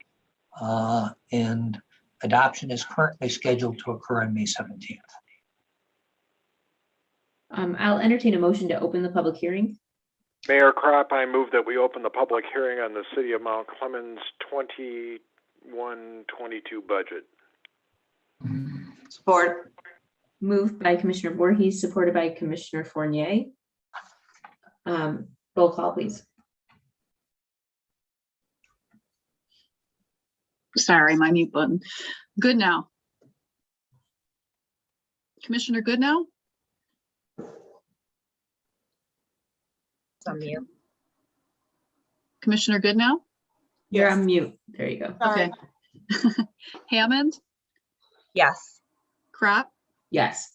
and adoption is currently scheduled to occur on May 17th. I'll entertain a motion to open the public hearing. Mayor Crop, I move that we open the public hearing on the City of Mount Clemens 21-22 budget. Support. Moved by Commissioner Voorhees, supported by Commissioner Fournier. Roll call, please. Sorry, my mute button. Goodnow. Commissioner Goodnow, It's on mute. Commissioner Goodnow, You're on mute. There you go. okay. Hammond, Yes. Crop, Yes.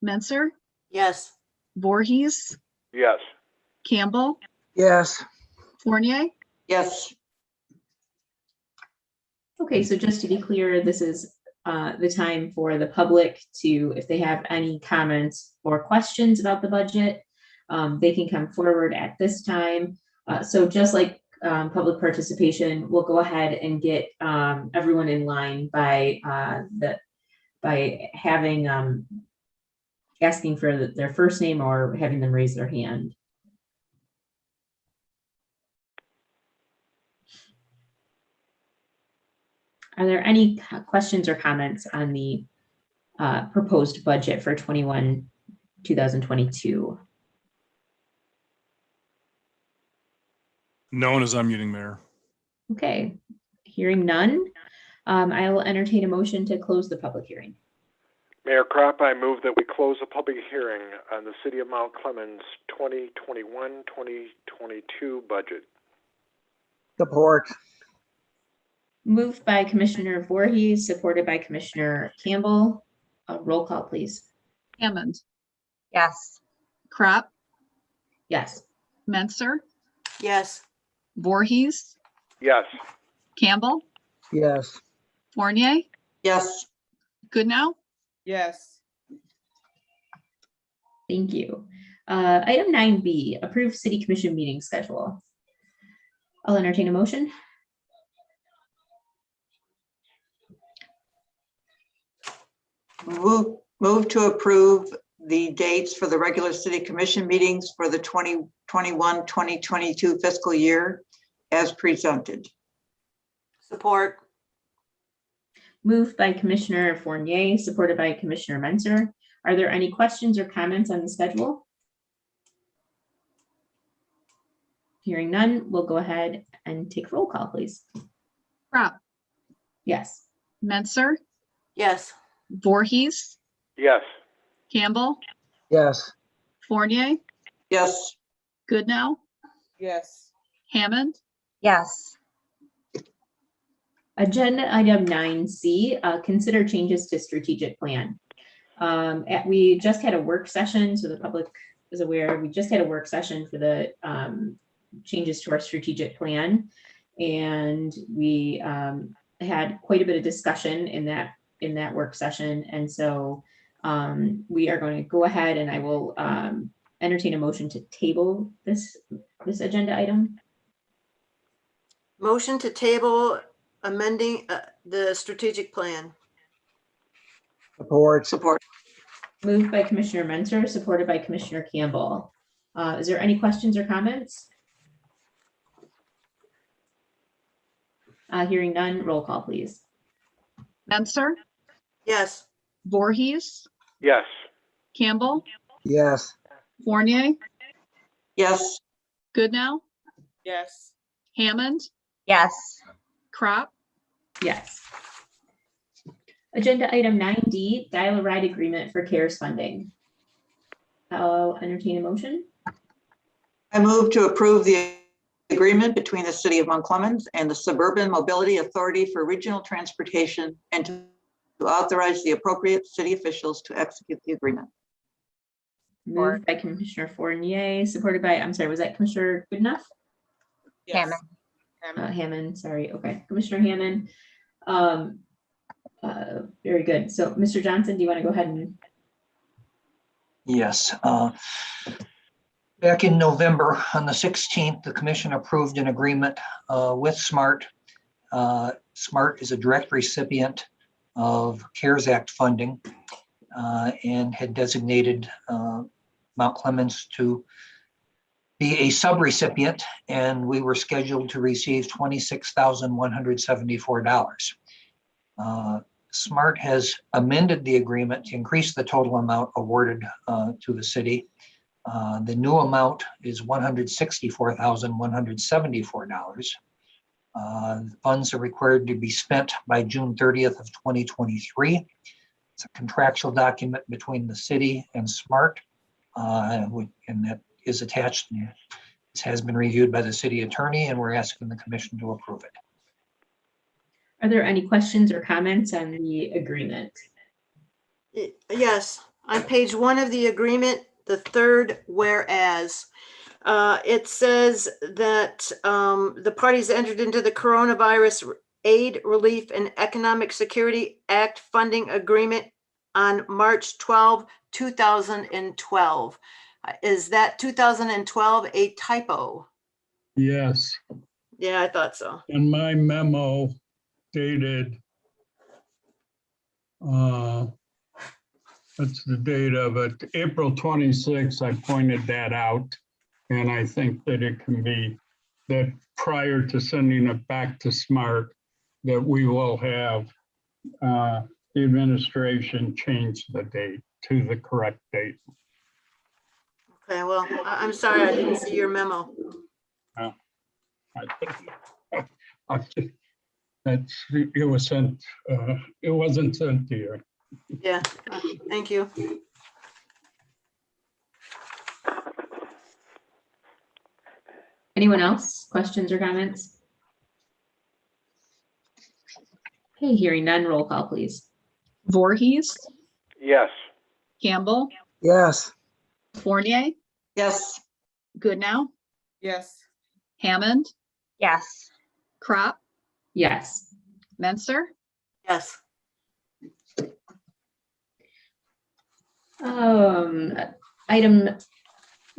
Menser, Yes. Voorhees, Yes. Campbell, Yes. Fournier. Yes. Okay, so just to be clear, this is the time for the public to, if they have any comments or questions about the budget, they can come forward at this time. So just like public participation, we'll go ahead and get everyone in line by having asking for their first name or having them raise their hand. Are there any questions or comments on the proposed budget for 2022? No one is unmuting, Mayor. Okay, hearing none, I will entertain a motion to close the public hearing. Mayor Crop, I move that we close the public hearing on the City of Mount Clemens 2021-2022 budget. Support. Moved by Commissioner Voorhees, supported by Commissioner Campbell. Roll call, please. Hammond, Yes. Crop, Yes. Menser, Yes. Voorhees, Yes. Campbell, Yes. Fournier, Yes. Goodnow. Yes. Thank you. Item 9B, approve city commission meeting schedule. I'll entertain a motion. Move to approve the dates for the regular city commission meetings for the 2021-2022 fiscal year as presented. Support. Moved by Commissioner Fournier, supported by Commissioner Menzer. Are there any questions or comments on the schedule? Hearing none, we'll go ahead and take roll call, please. Crop, Yes. Menzer, Yes. Voorhees, Yes. Campbell, Yes. Fournier, Yes. Goodnow, Yes. Hammond, Yes. Agenda item 9C, consider changes to strategic plan. We just had a work session, so the public is aware, we just had a work session for the changes to our strategic plan. And we had quite a bit of discussion in that work session. And so we are going to go ahead and I will entertain a motion to table this agenda item. Motion to table amending the strategic plan. Support. Moved by Commissioner Menzer, supported by Commissioner Campbell. Is there any questions or comments? Hearing none, roll call, please. Menzer, Yes. Voorhees, Yes. Campbell, Yes. Fournier, Yes. Goodnow, Yes. Hammond, Yes. Crop, Yes. Agenda item 9D, dial-a-ride agreement for CARES funding. I'll entertain a motion. I move to approve the agreement between the city of Mount Clemens and the Suburban Mobility Authority for Regional Transportation and to authorize the appropriate city officials to execute the agreement. Moved by Commissioner Fournier, supported by, I'm sorry, was that Commissioner Goodenough? Yes. Hammond. Hammond. Hammond, sorry. Okay, Commissioner Hammond. Very good. So, Mr. Johnson, do you want to go ahead and? Yes. Back in November, on the 16th, the commission approved an agreement with SMART. SMART is a direct recipient of CARES Act funding and had designated Mount Clemens to be a subrecipient, and we were scheduled to receive $26,174. SMART has amended the agreement to increase the total amount awarded to the city. The new amount is $164,174. Funds are required to be spent by June 30th of 2023. It's a contractual document between the city and SMART, and that is attached. This has been reviewed by the city attorney, and we're asking the commission to approve it. Are there any questions or comments on the agreement? Yes, on page 1 of the agreement, the third whereas, it says that the parties entered into the Coronavirus Aid, Relief, and Economic Security Act funding agreement on March 12, 2012. Is that 2012 a typo? Yes. Yeah, I thought so. In my memo dated, that's the date of it, April 26, I pointed that out. And I think that it can be that prior to sending it back to SMART, that we will have the administration change the date to the correct date. Okay, well, I'm sorry, I didn't see your memo. It was sent. It wasn't sent to you. Yeah, thank you. Anyone else? Questions or comments? Okay, hearing none, roll call, please. Voorhees, Yes. Campbell, Yes. Fournier, Yes. Goodnow, Yes. Hammond, Yes. Crop, Yes. Menzer, Yes. Item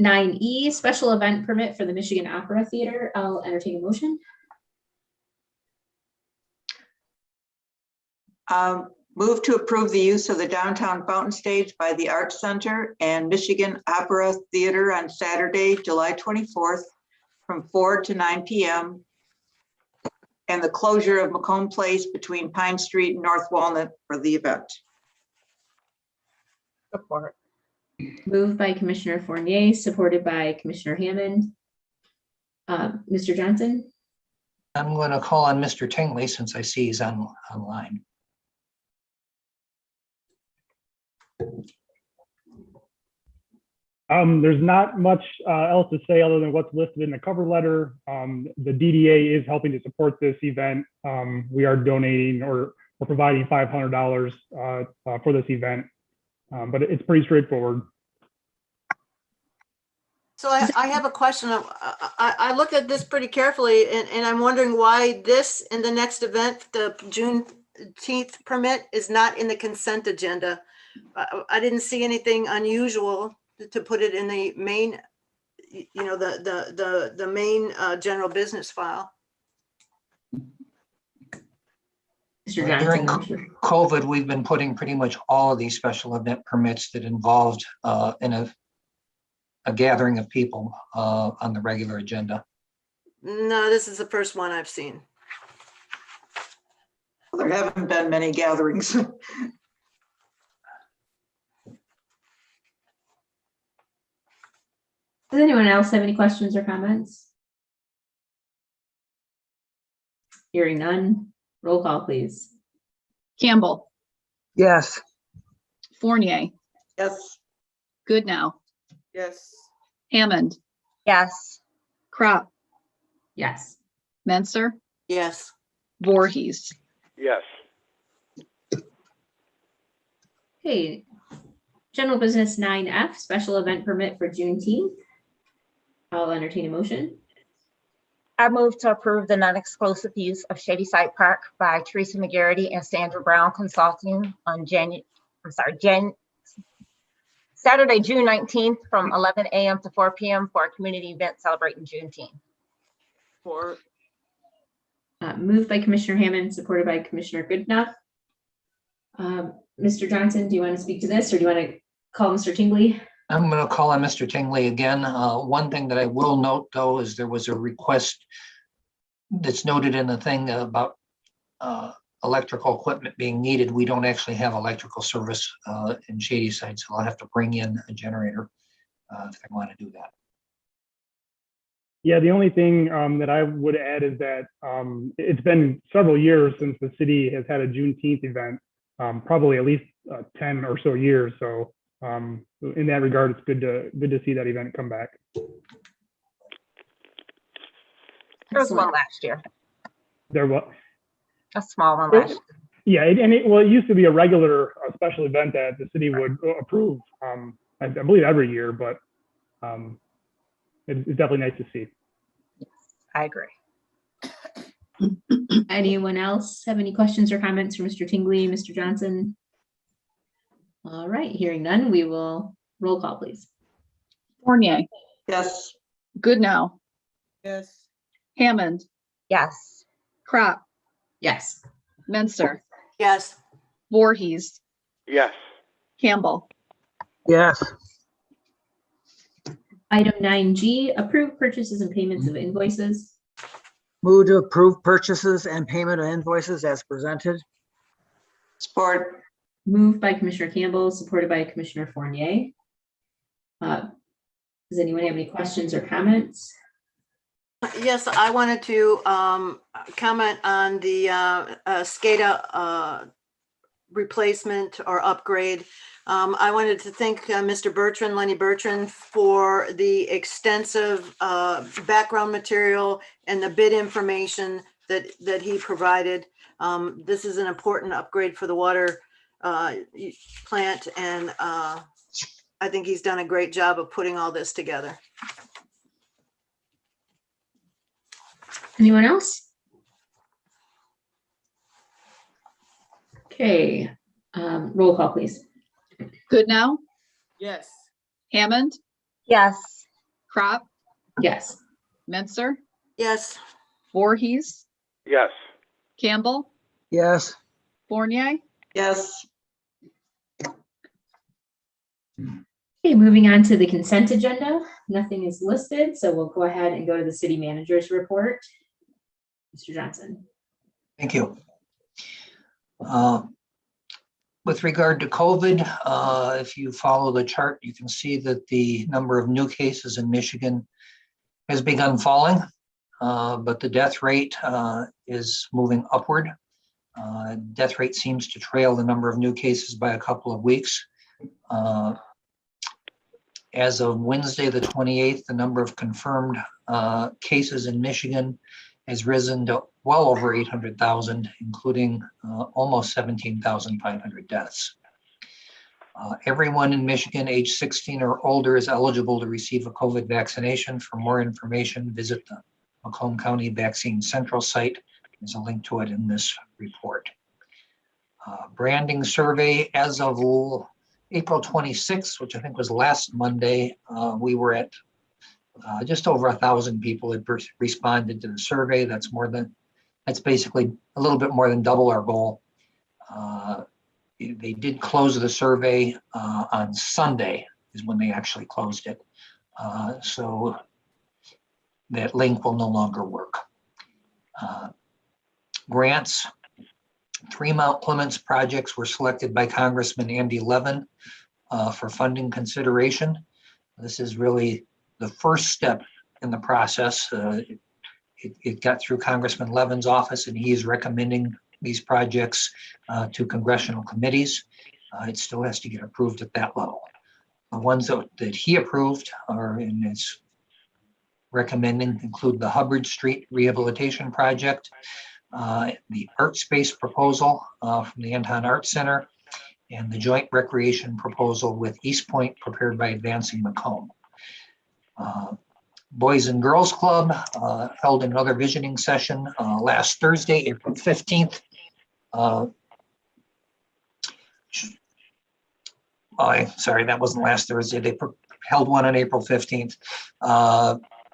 9E, special event permit for the Michigan Opera Theater. I'll entertain a motion. Move to approve the use of the downtown fountain stage by the Arts Center and Michigan Opera Theater on Saturday, July 24th from 4 to 9 p.m. and the closure of Macomb Place between Pine Street and North Walnut for the event. Support. Moved by Commissioner Fournier, supported by Commissioner Hammond. Mr. Johnson? I'm going to call on Mr. Tingley since I see he's online. There's not much else to say other than what's listed in the cover letter. The DDA is helping to support this event. We are donating or providing $500 for this event, but it's pretty straightforward. So I have a question. I looked at this pretty carefully and I'm wondering why this and the next event, the Juneteenth permit, is not in the consent agenda. I didn't see anything unusual to put it in the main, the main general business file. Mr. During Johnson? COVID, we've been putting pretty much all of these special event permits that involved in a gathering of people on the regular agenda. No, this is the first one I've seen. There haven't been many gatherings. Does anyone else have any questions or comments? Hearing none, roll call, please. Campbell, Yes. Fournier, Yes. Goodnow, Yes. Hammond, Yes. Crop, Yes. Menser, Yes. Voorhees. Yes. Okay. General business 9F, special event permit for Juneteenth. I'll entertain a motion. I move to approve the non-exclusive use of Shady Side Park by Teresa McGarity and Sandra Brown Consulting on Saturday, June 19th from 11 a.m. to 4 p.m. for a community event celebrating Juneteenth. For Moved by Commissioner Hammond, supported by Commissioner Goodenough. Mr. Johnson, do you want to speak to this or do you want to call Mr. Tingley? I'm going to call on Mr. Tingley again. One thing that I will note, though, is there was a request that's noted in the thing about electrical equipment being needed. We don't actually have electrical service in Shady Side, so I'll have to bring in a generator if I want to do that. Yeah, the only thing that I would add is that it's been several years since the city has had a Juneteenth event, probably at least 10 or so years. So in that regard, it's good to see that event come back. There was one last year, There was, a small one last year. yeah, it used to be a regular special event that the city would approve. I believe every year, but it's definitely nice to see. Yes, I agree. Anyone else have any questions or comments for Mr. Tingley, Mr. Johnson? All right, hearing none, we will roll call, please. Fournier, Yes. Goodnow, yes. Hammond, Yes. Crop, Yes. Menser, Yes. Voorhees, Yes. Campbell. Yes. Item 9G, approve purchases and payments of invoices. Move to approve purchases and payment of invoices as presented. Support. Moved by Commissioner Campbell, supported by Commissioner Fournier. Does anyone have any questions or comments? Yes, I wanted to comment on the SCADA replacement or upgrade. I wanted to thank Mr. Bertrand, Lenny Bertrand, for the extensive background material and the bid information that he provided. This is an important upgrade for the water plant, and I think he's done a great job of putting all this together. Anyone else? Okay, roll call, please. Goodnow, Yes. Hammond, Yes. Crop, Yes. Menzer, Yes. Voorhees, Yes. Campbell, yes, Fournier, yes, Okay, moving on to the consent agenda. Nothing is listed, so we'll go ahead and go to the city manager's report. Mr. Johnson. Thank you. With regard to COVID, if you follow the chart, you can see that the number of new cases in Michigan has begun falling, but the death rate is moving upward. Death rate seems to trail the number of new cases by a couple of weeks. As of Wednesday, the 28th, the number of confirmed cases in Michigan has risen to well over 800,000, including almost 17,500 deaths. Everyone in Michigan age 16 or older is eligible to receive a COVID vaccination. For more information, visit the Macomb County Vaccine Central site. There's a link to it in this report. Branding survey as of April 26th, which I think was last Monday, we were at just over 1,000 people had responded to the survey. That's basically a little bit more than double our goal. They did close the survey on Sunday is when they actually closed it. So that link will no longer work. Grants. 3 Mount Clemens projects were selected by Congressman Andy Levin for funding consideration. This is really the first step in the process. It got through Congressman Levin's office, and he is recommending these projects to congressional committees. It still has to get approved at that level. The ones that he approved are in his recommending include the Hubbard Street Rehabilitation Project, the art space proposal from the Anton Arts Center, and the joint recreation proposal with East Point prepared by Advancing Macomb. Boys and Girls Club held another visioning session last Thursday, April 15th. Sorry, that wasn't last Thursday. They held one on April 15th.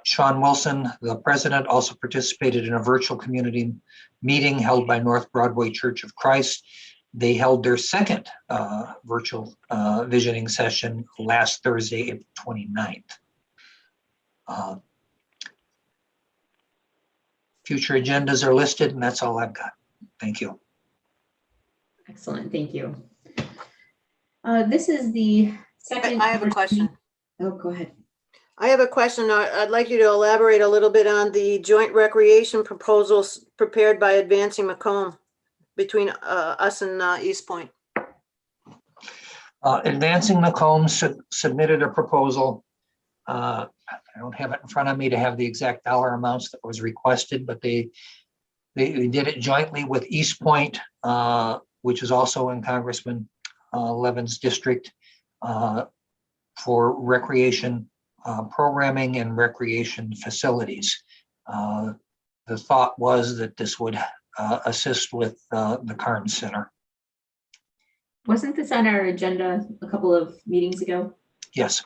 Sean Wilson, the president, also participated in a virtual community meeting held by North Broadway Church of Christ. They held their second virtual visioning session last Thursday, April 29th. Future agendas are listed, and that's all I've got. Thank you. Excellent, thank you. This is the second. I have a question. Oh, go ahead. I have a question. I'd like you to elaborate a little bit on the joint recreation proposals prepared by Advancing Macomb between us and East Point. Advancing Macomb submitted a proposal. I don't have it in front of me to have the exact dollar amounts that was requested, but they did it jointly with East Point, which is also in Congressman Levin's district, for recreation programming and recreation facilities. The thought was that this would assist with the Carnes Center. Wasn't this on our agenda a couple of meetings ago? Yes.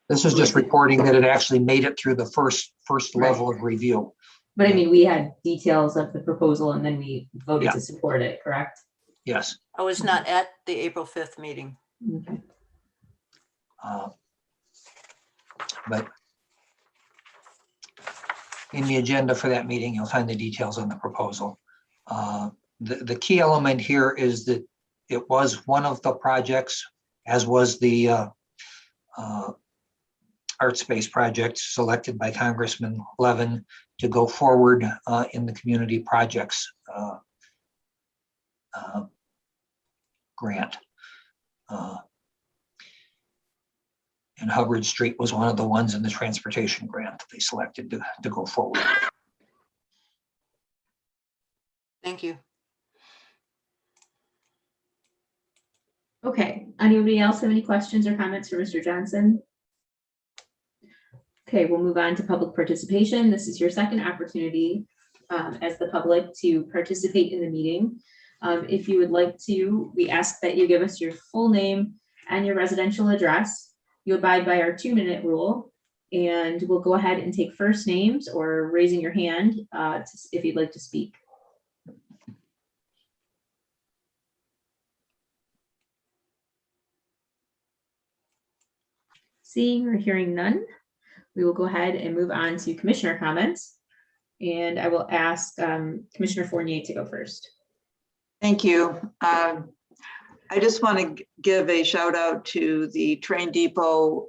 This is just reporting that it actually made it through the first level of review. But I mean, we had details of the proposal and then we voted Yeah. to support it, correct? Yes. I was not at the April 5th meeting. Okay. But in the agenda for that meeting, you'll find the details on the proposal. The key element here is that it was one of the projects, as was the art space project selected by Congressman Levin to go forward in the community projects grant. And Hubbard Street was one of the ones in the transportation grant that they selected to go forward. Thank you. Okay, anybody else have any questions or comments for Mr. Johnson? Okay, we'll move on to public participation. This is your second opportunity as the public to participate in the meeting. If you would like to, we ask that you give us your full name and your residential address. you abide by our 2-minute rule, and we'll go ahead and take first names or raising your hand if you'd like to speak. Seeing or hearing none, we will go ahead and move on to commissioner comments. And I will ask Commissioner Fournier to go first. Thank you. I just want to give a shout out to the Train Depot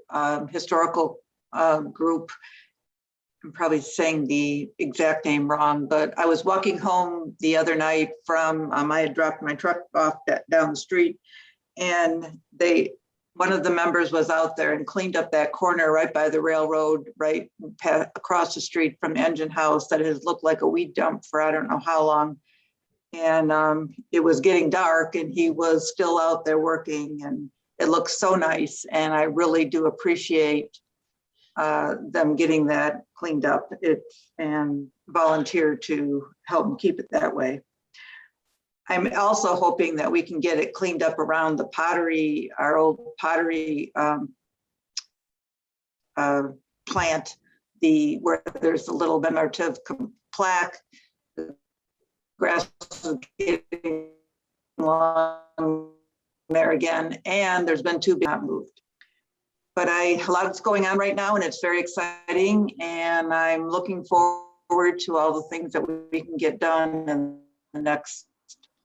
historical group. I'm probably saying the exact name wrong, but I was walking home the other night from, I had dropped my truck off down the street, and one of the members was out there and cleaned up that corner right by the railroad, right across the street from Engine House that has looked like a weed dump for I don't know how long. And it was getting dark and he was still out there working, and it looks so nice. And I really do appreciate them getting that cleaned up and volunteer to help them keep it that way. I'm also hoping that we can get it cleaned up around the pottery, our old pottery plant, where there's a little commemorative plaque. The grass is getting long there again, and there's been 2 not moved. But a lot's going on right now, and it's very exciting, and I'm looking forward to all the things that we can get done in the next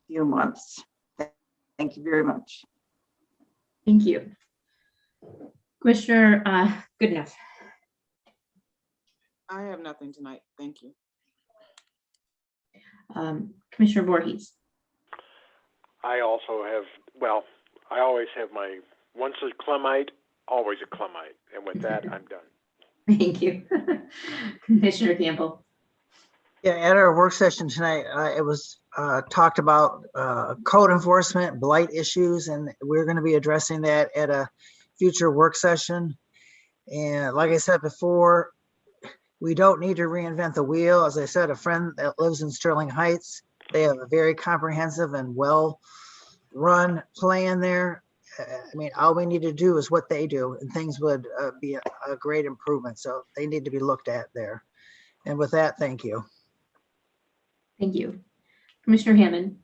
few months. Thank you very much. Thank you. Commissioner Goodenough. I have nothing tonight. Thank you. Commissioner Voorhees. I also have, well, I always have my, once a Clemite, always a Clemite. And with that, I'm done. Thank you. Commissioner Campbell. Yeah, at our work session tonight, it was talked about code enforcement, blight issues, and we're going to be addressing that at a future work session. And like I said before, we don't need to reinvent the wheel. As I said, a friend that lives in Sterling Heights, they have a very comprehensive and well-run plan there. I mean, all we need to do is what they do, and things would be a great improvement. So they need to be looked at there. And with that, thank you. Thank you. Commissioner Hammond.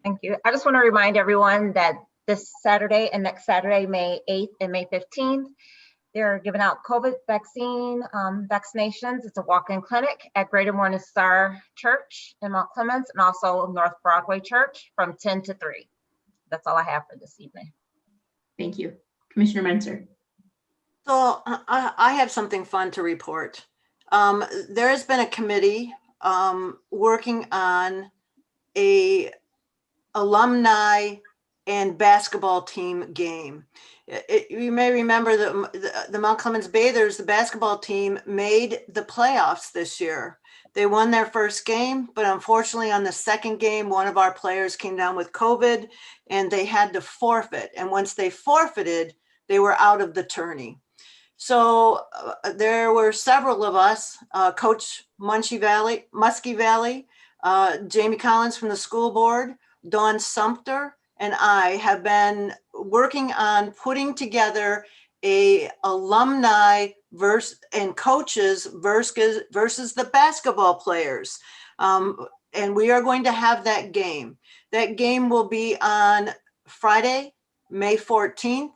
Thank you. I just want to remind everyone that this Saturday and next Saturday, May 8th and May 15th, they're giving out COVID vaccine vaccinations. It's a walk-in clinic at Greater Morning Star Church in Mount Clemens, and also North Broadway Church from 10 to 3. That's all I have for this evening. Thank you. Commissioner Menzer. So I have something fun to report. There has been a committee working on a alumni and basketball team game. You may remember the Mount Clemens Bathers, the basketball team, made the playoffs this year. They won their first game, but unfortunately on the second game, one of our players came down with COVID and they had to forfeit. And once they forfeited, they were out of the tourney. So there were several of us, Coach Muskie Valley, Jamie Collins from the school board, Dawn Sumter, and I have been working on putting together a alumni and coaches versus the basketball players. And we are going to have that game. That game will be on Friday, May 14th,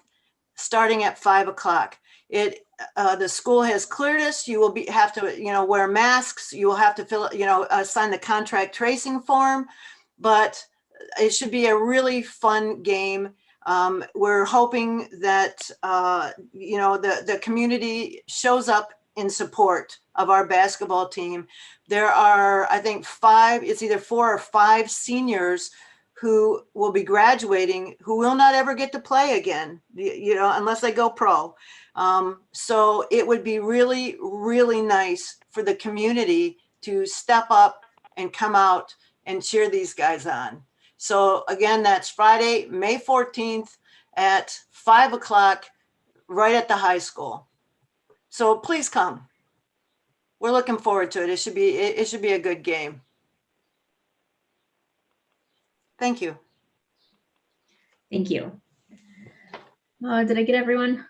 starting at 5 o'clock. The school has cleared us. You will have to, wear masks. You will have to sign the contract tracing form, but it should be a really fun game. We're hoping that, the community shows up in support of our basketball team. There are, I think, it's either 4 or 5 seniors who will be graduating who will not ever get to play again, unless they go pro. So it would be really, really nice for the community to step up and come out and cheer these guys on. So again, that's Friday, May 14th at 5 o'clock, right at the high school. So please come. We're looking forward to it. It should be a good game. Thank you. Thank you. Did I get everyone?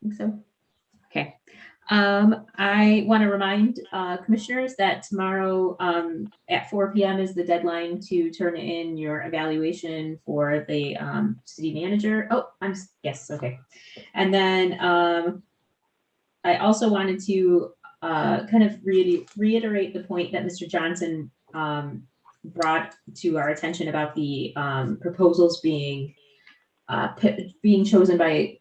think so. Okay. I want to remind commissioners that tomorrow at 4 p.m. is the deadline to turn in your evaluation for the city manager. Oh, yes, okay. And then I also wanted to kind of reiterate the point that Mr. Johnson brought to our attention about the proposals being chosen by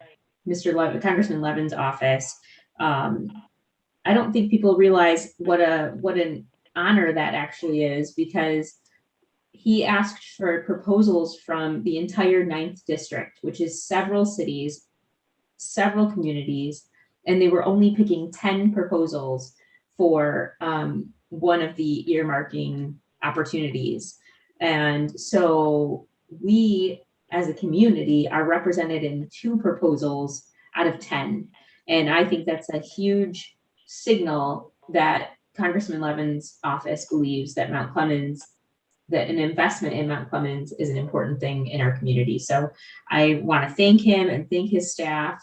Congressman Levin's office. I don't think people realize what an honor that actually is, because he asked for proposals from the entire 9th district, which is several cities, several communities, and they were only picking 10 proposals for one of the earmarking opportunities. And so we, as a community, are represented in 2 proposals out of 10. And I think that's a huge signal that Congressman Levin's office believes that Mount Clemens, that an investment in Mount Clemens is an important thing in our community. So I want to thank him and thank his staff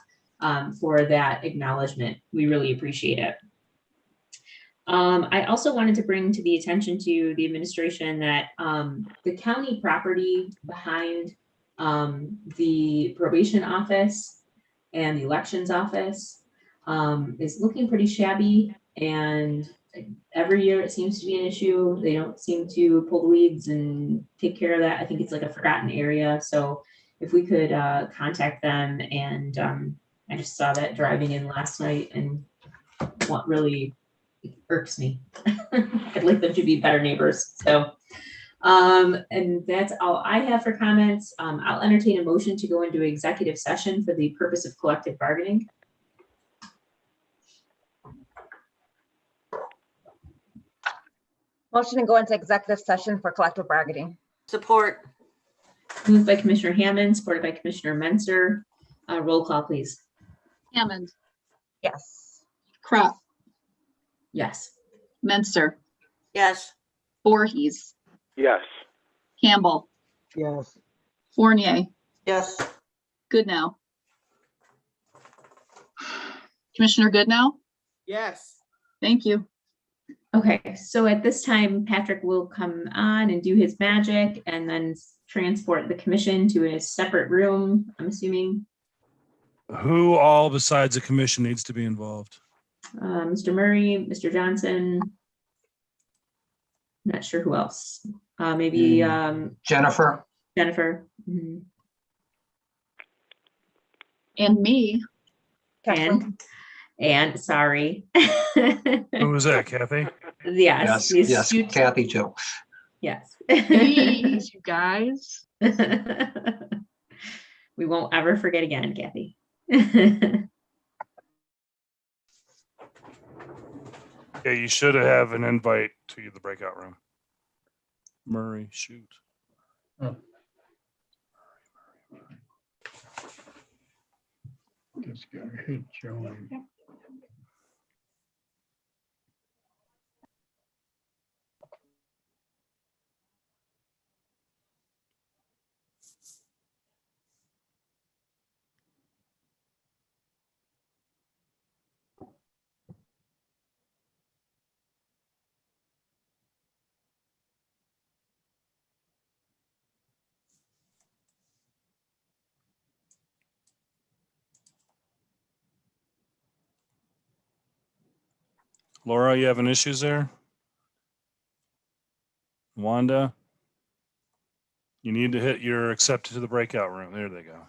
for that acknowledgement. We really appreciate it. I also wanted to bring to the attention to the administration that the county property behind the probation office and the elections office is looking pretty shabby, and every year it seems to be an issue. They don't seem to pull the weeds and take care of that. I think it's like a forgotten area. So if we could contact them, and I just saw that driving in last night, and what really irks me. I'd like them to be better neighbors. So and that's all I have for comments. I'll entertain a motion to go into executive session for the purpose of collective bargaining. Motion to go into executive session for collective bargaining. Support. Moved by Commissioner Hammond, supported by Commissioner Menzer. Roll call, please. Hammond, Yes. Crop, Yes. Menster, Yes. Voorhees, Yes. Campbell, Yes. Fournier, Yes. Goodnow. Commissioner Goodnow, Yes. thank you. Okay, so at this time, Patrick will come on and do his magic and then transport the commission to a separate room, I'm assuming. Who all besides the commission needs to be involved? Mr. Murray, Mr. Johnson. Not sure who else. Maybe Jennifer, Jennifer. Mhm. And me, Kathleen. And sorry. Who was that, Kathy? Yes. yes, Kathy too. Yes. please, you guys. We won't ever forget again, Kathy. Yeah, you should have an invite to the breakout room. Murray, shoot. Just gotta hit join. Laura, you having issues there? Wanda? You need to hit your accepted to the breakout room. There they go.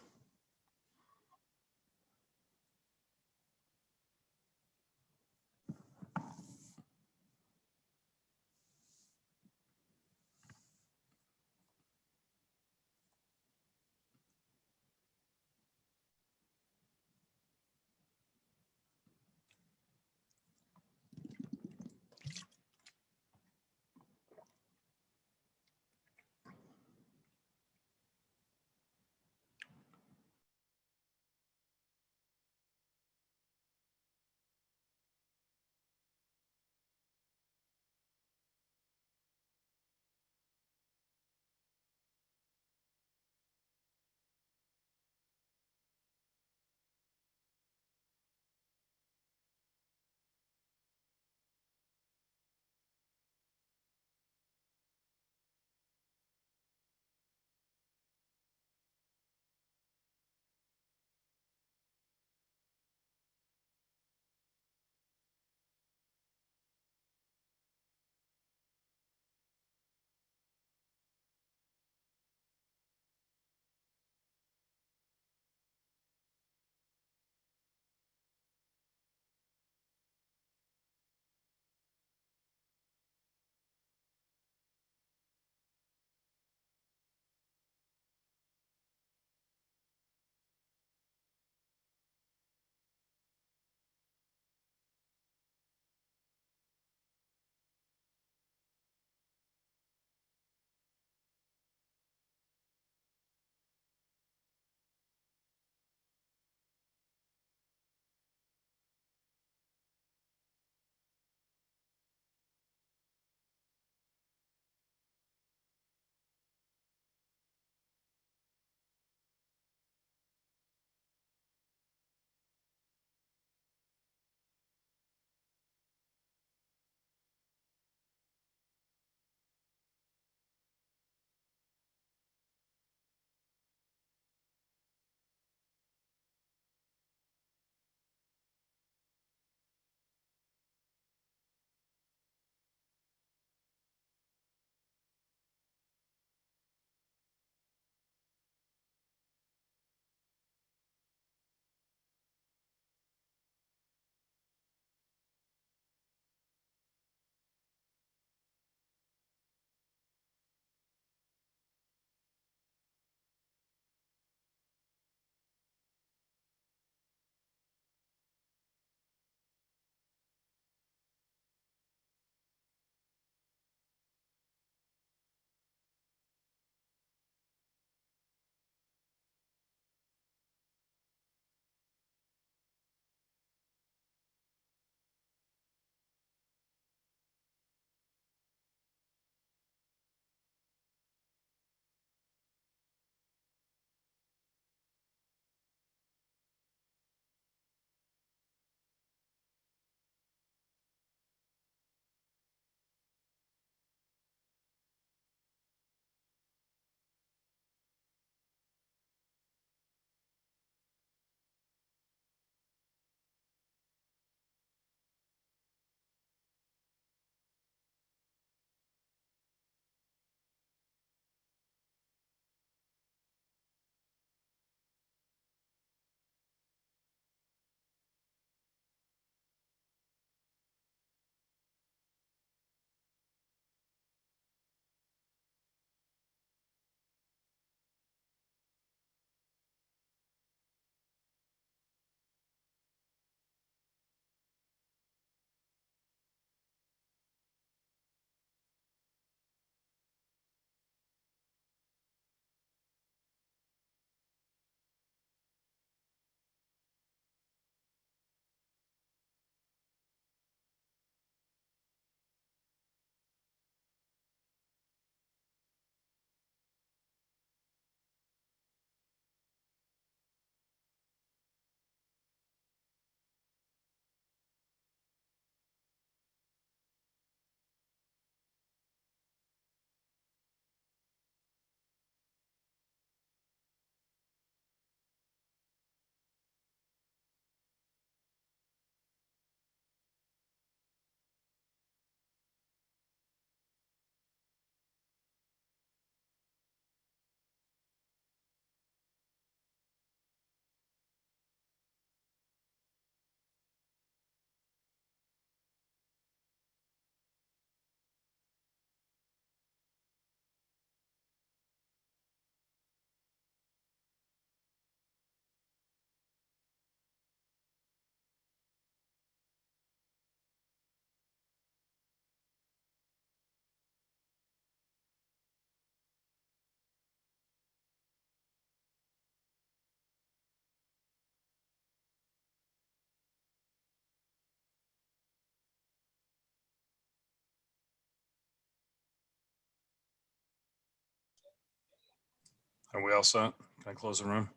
Are we all set? Can I close the room?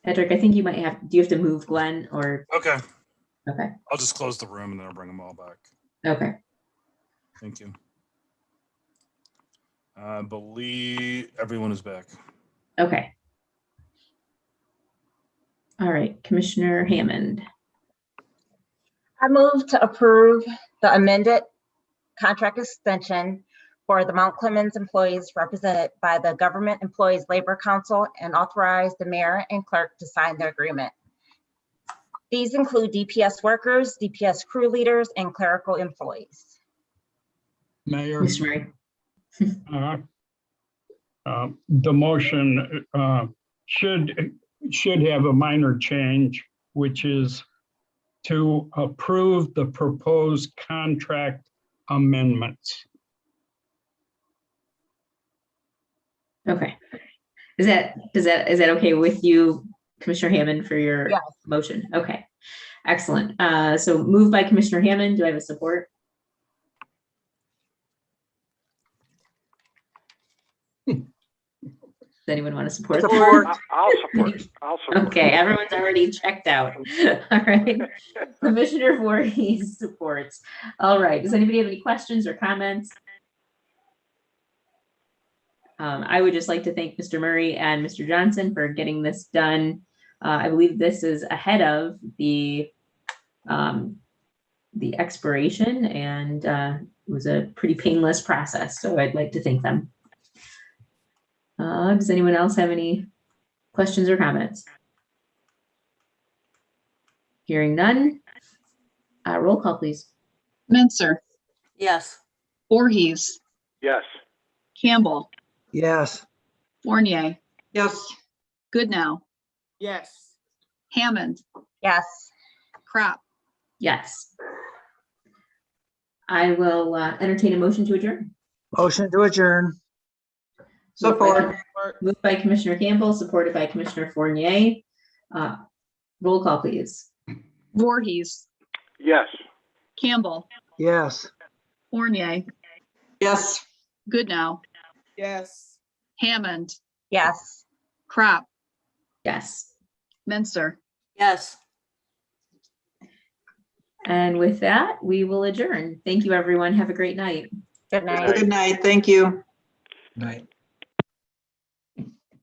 Patrick, I think you might have, do you have to move Glenn or, Okay. okay, I'll just close the room and then I'll bring them all back. okay. Thank you. I believe everyone is back. Okay. All right, Commissioner Hammond. I move to approve the amended contract extension for the Mount Clemens employees represented by the Government Employees Labor Council and authorize the mayor and clerk to sign the agreement. These include DPS workers, DPS crew leaders, and clerical employees. Mayor, Mr. Murray. the motion should have a minor change, which is to approve the proposed contract amendments. Okay. Is that okay with you, Commissioner Hammond, for your Yes. motion? Okay, excellent. So moved by Commissioner Hammond. Do I have a support? Does anyone want to support? that? Support. I'll support. I'll support. Okay, everyone's already checked out. All right. Commissioner Voorhees supports. All right. Does anybody have any questions or comments? I would just like to thank Mr. Murray and Mr. Johnson for getting this done. I believe this is ahead of the expiration, and it was a pretty painless process. So I'd like to thank them. Does anyone else have any questions or comments? Hearing none. Roll call, please. Menser, Yes. Voorhees, Yes. Campbell, Yes. Fournier, Yes. Goodnow, Yes. Hammond, Yes. Crop. Yes. I will entertain a motion to adjourn. Motion to adjourn. Support. Moved by Commissioner Campbell, supported by Commissioner Fournier. Roll call, please. Voorhees, Yes. Campbell, Yes. Fournier, Yes. Goodnow, Yes. Hammond, Yes. Crop, Yes. Menser. Yes. And with that, we will adjourn. Thank you, everyone. Have a great night. Good night. Good night. Thank you. Right.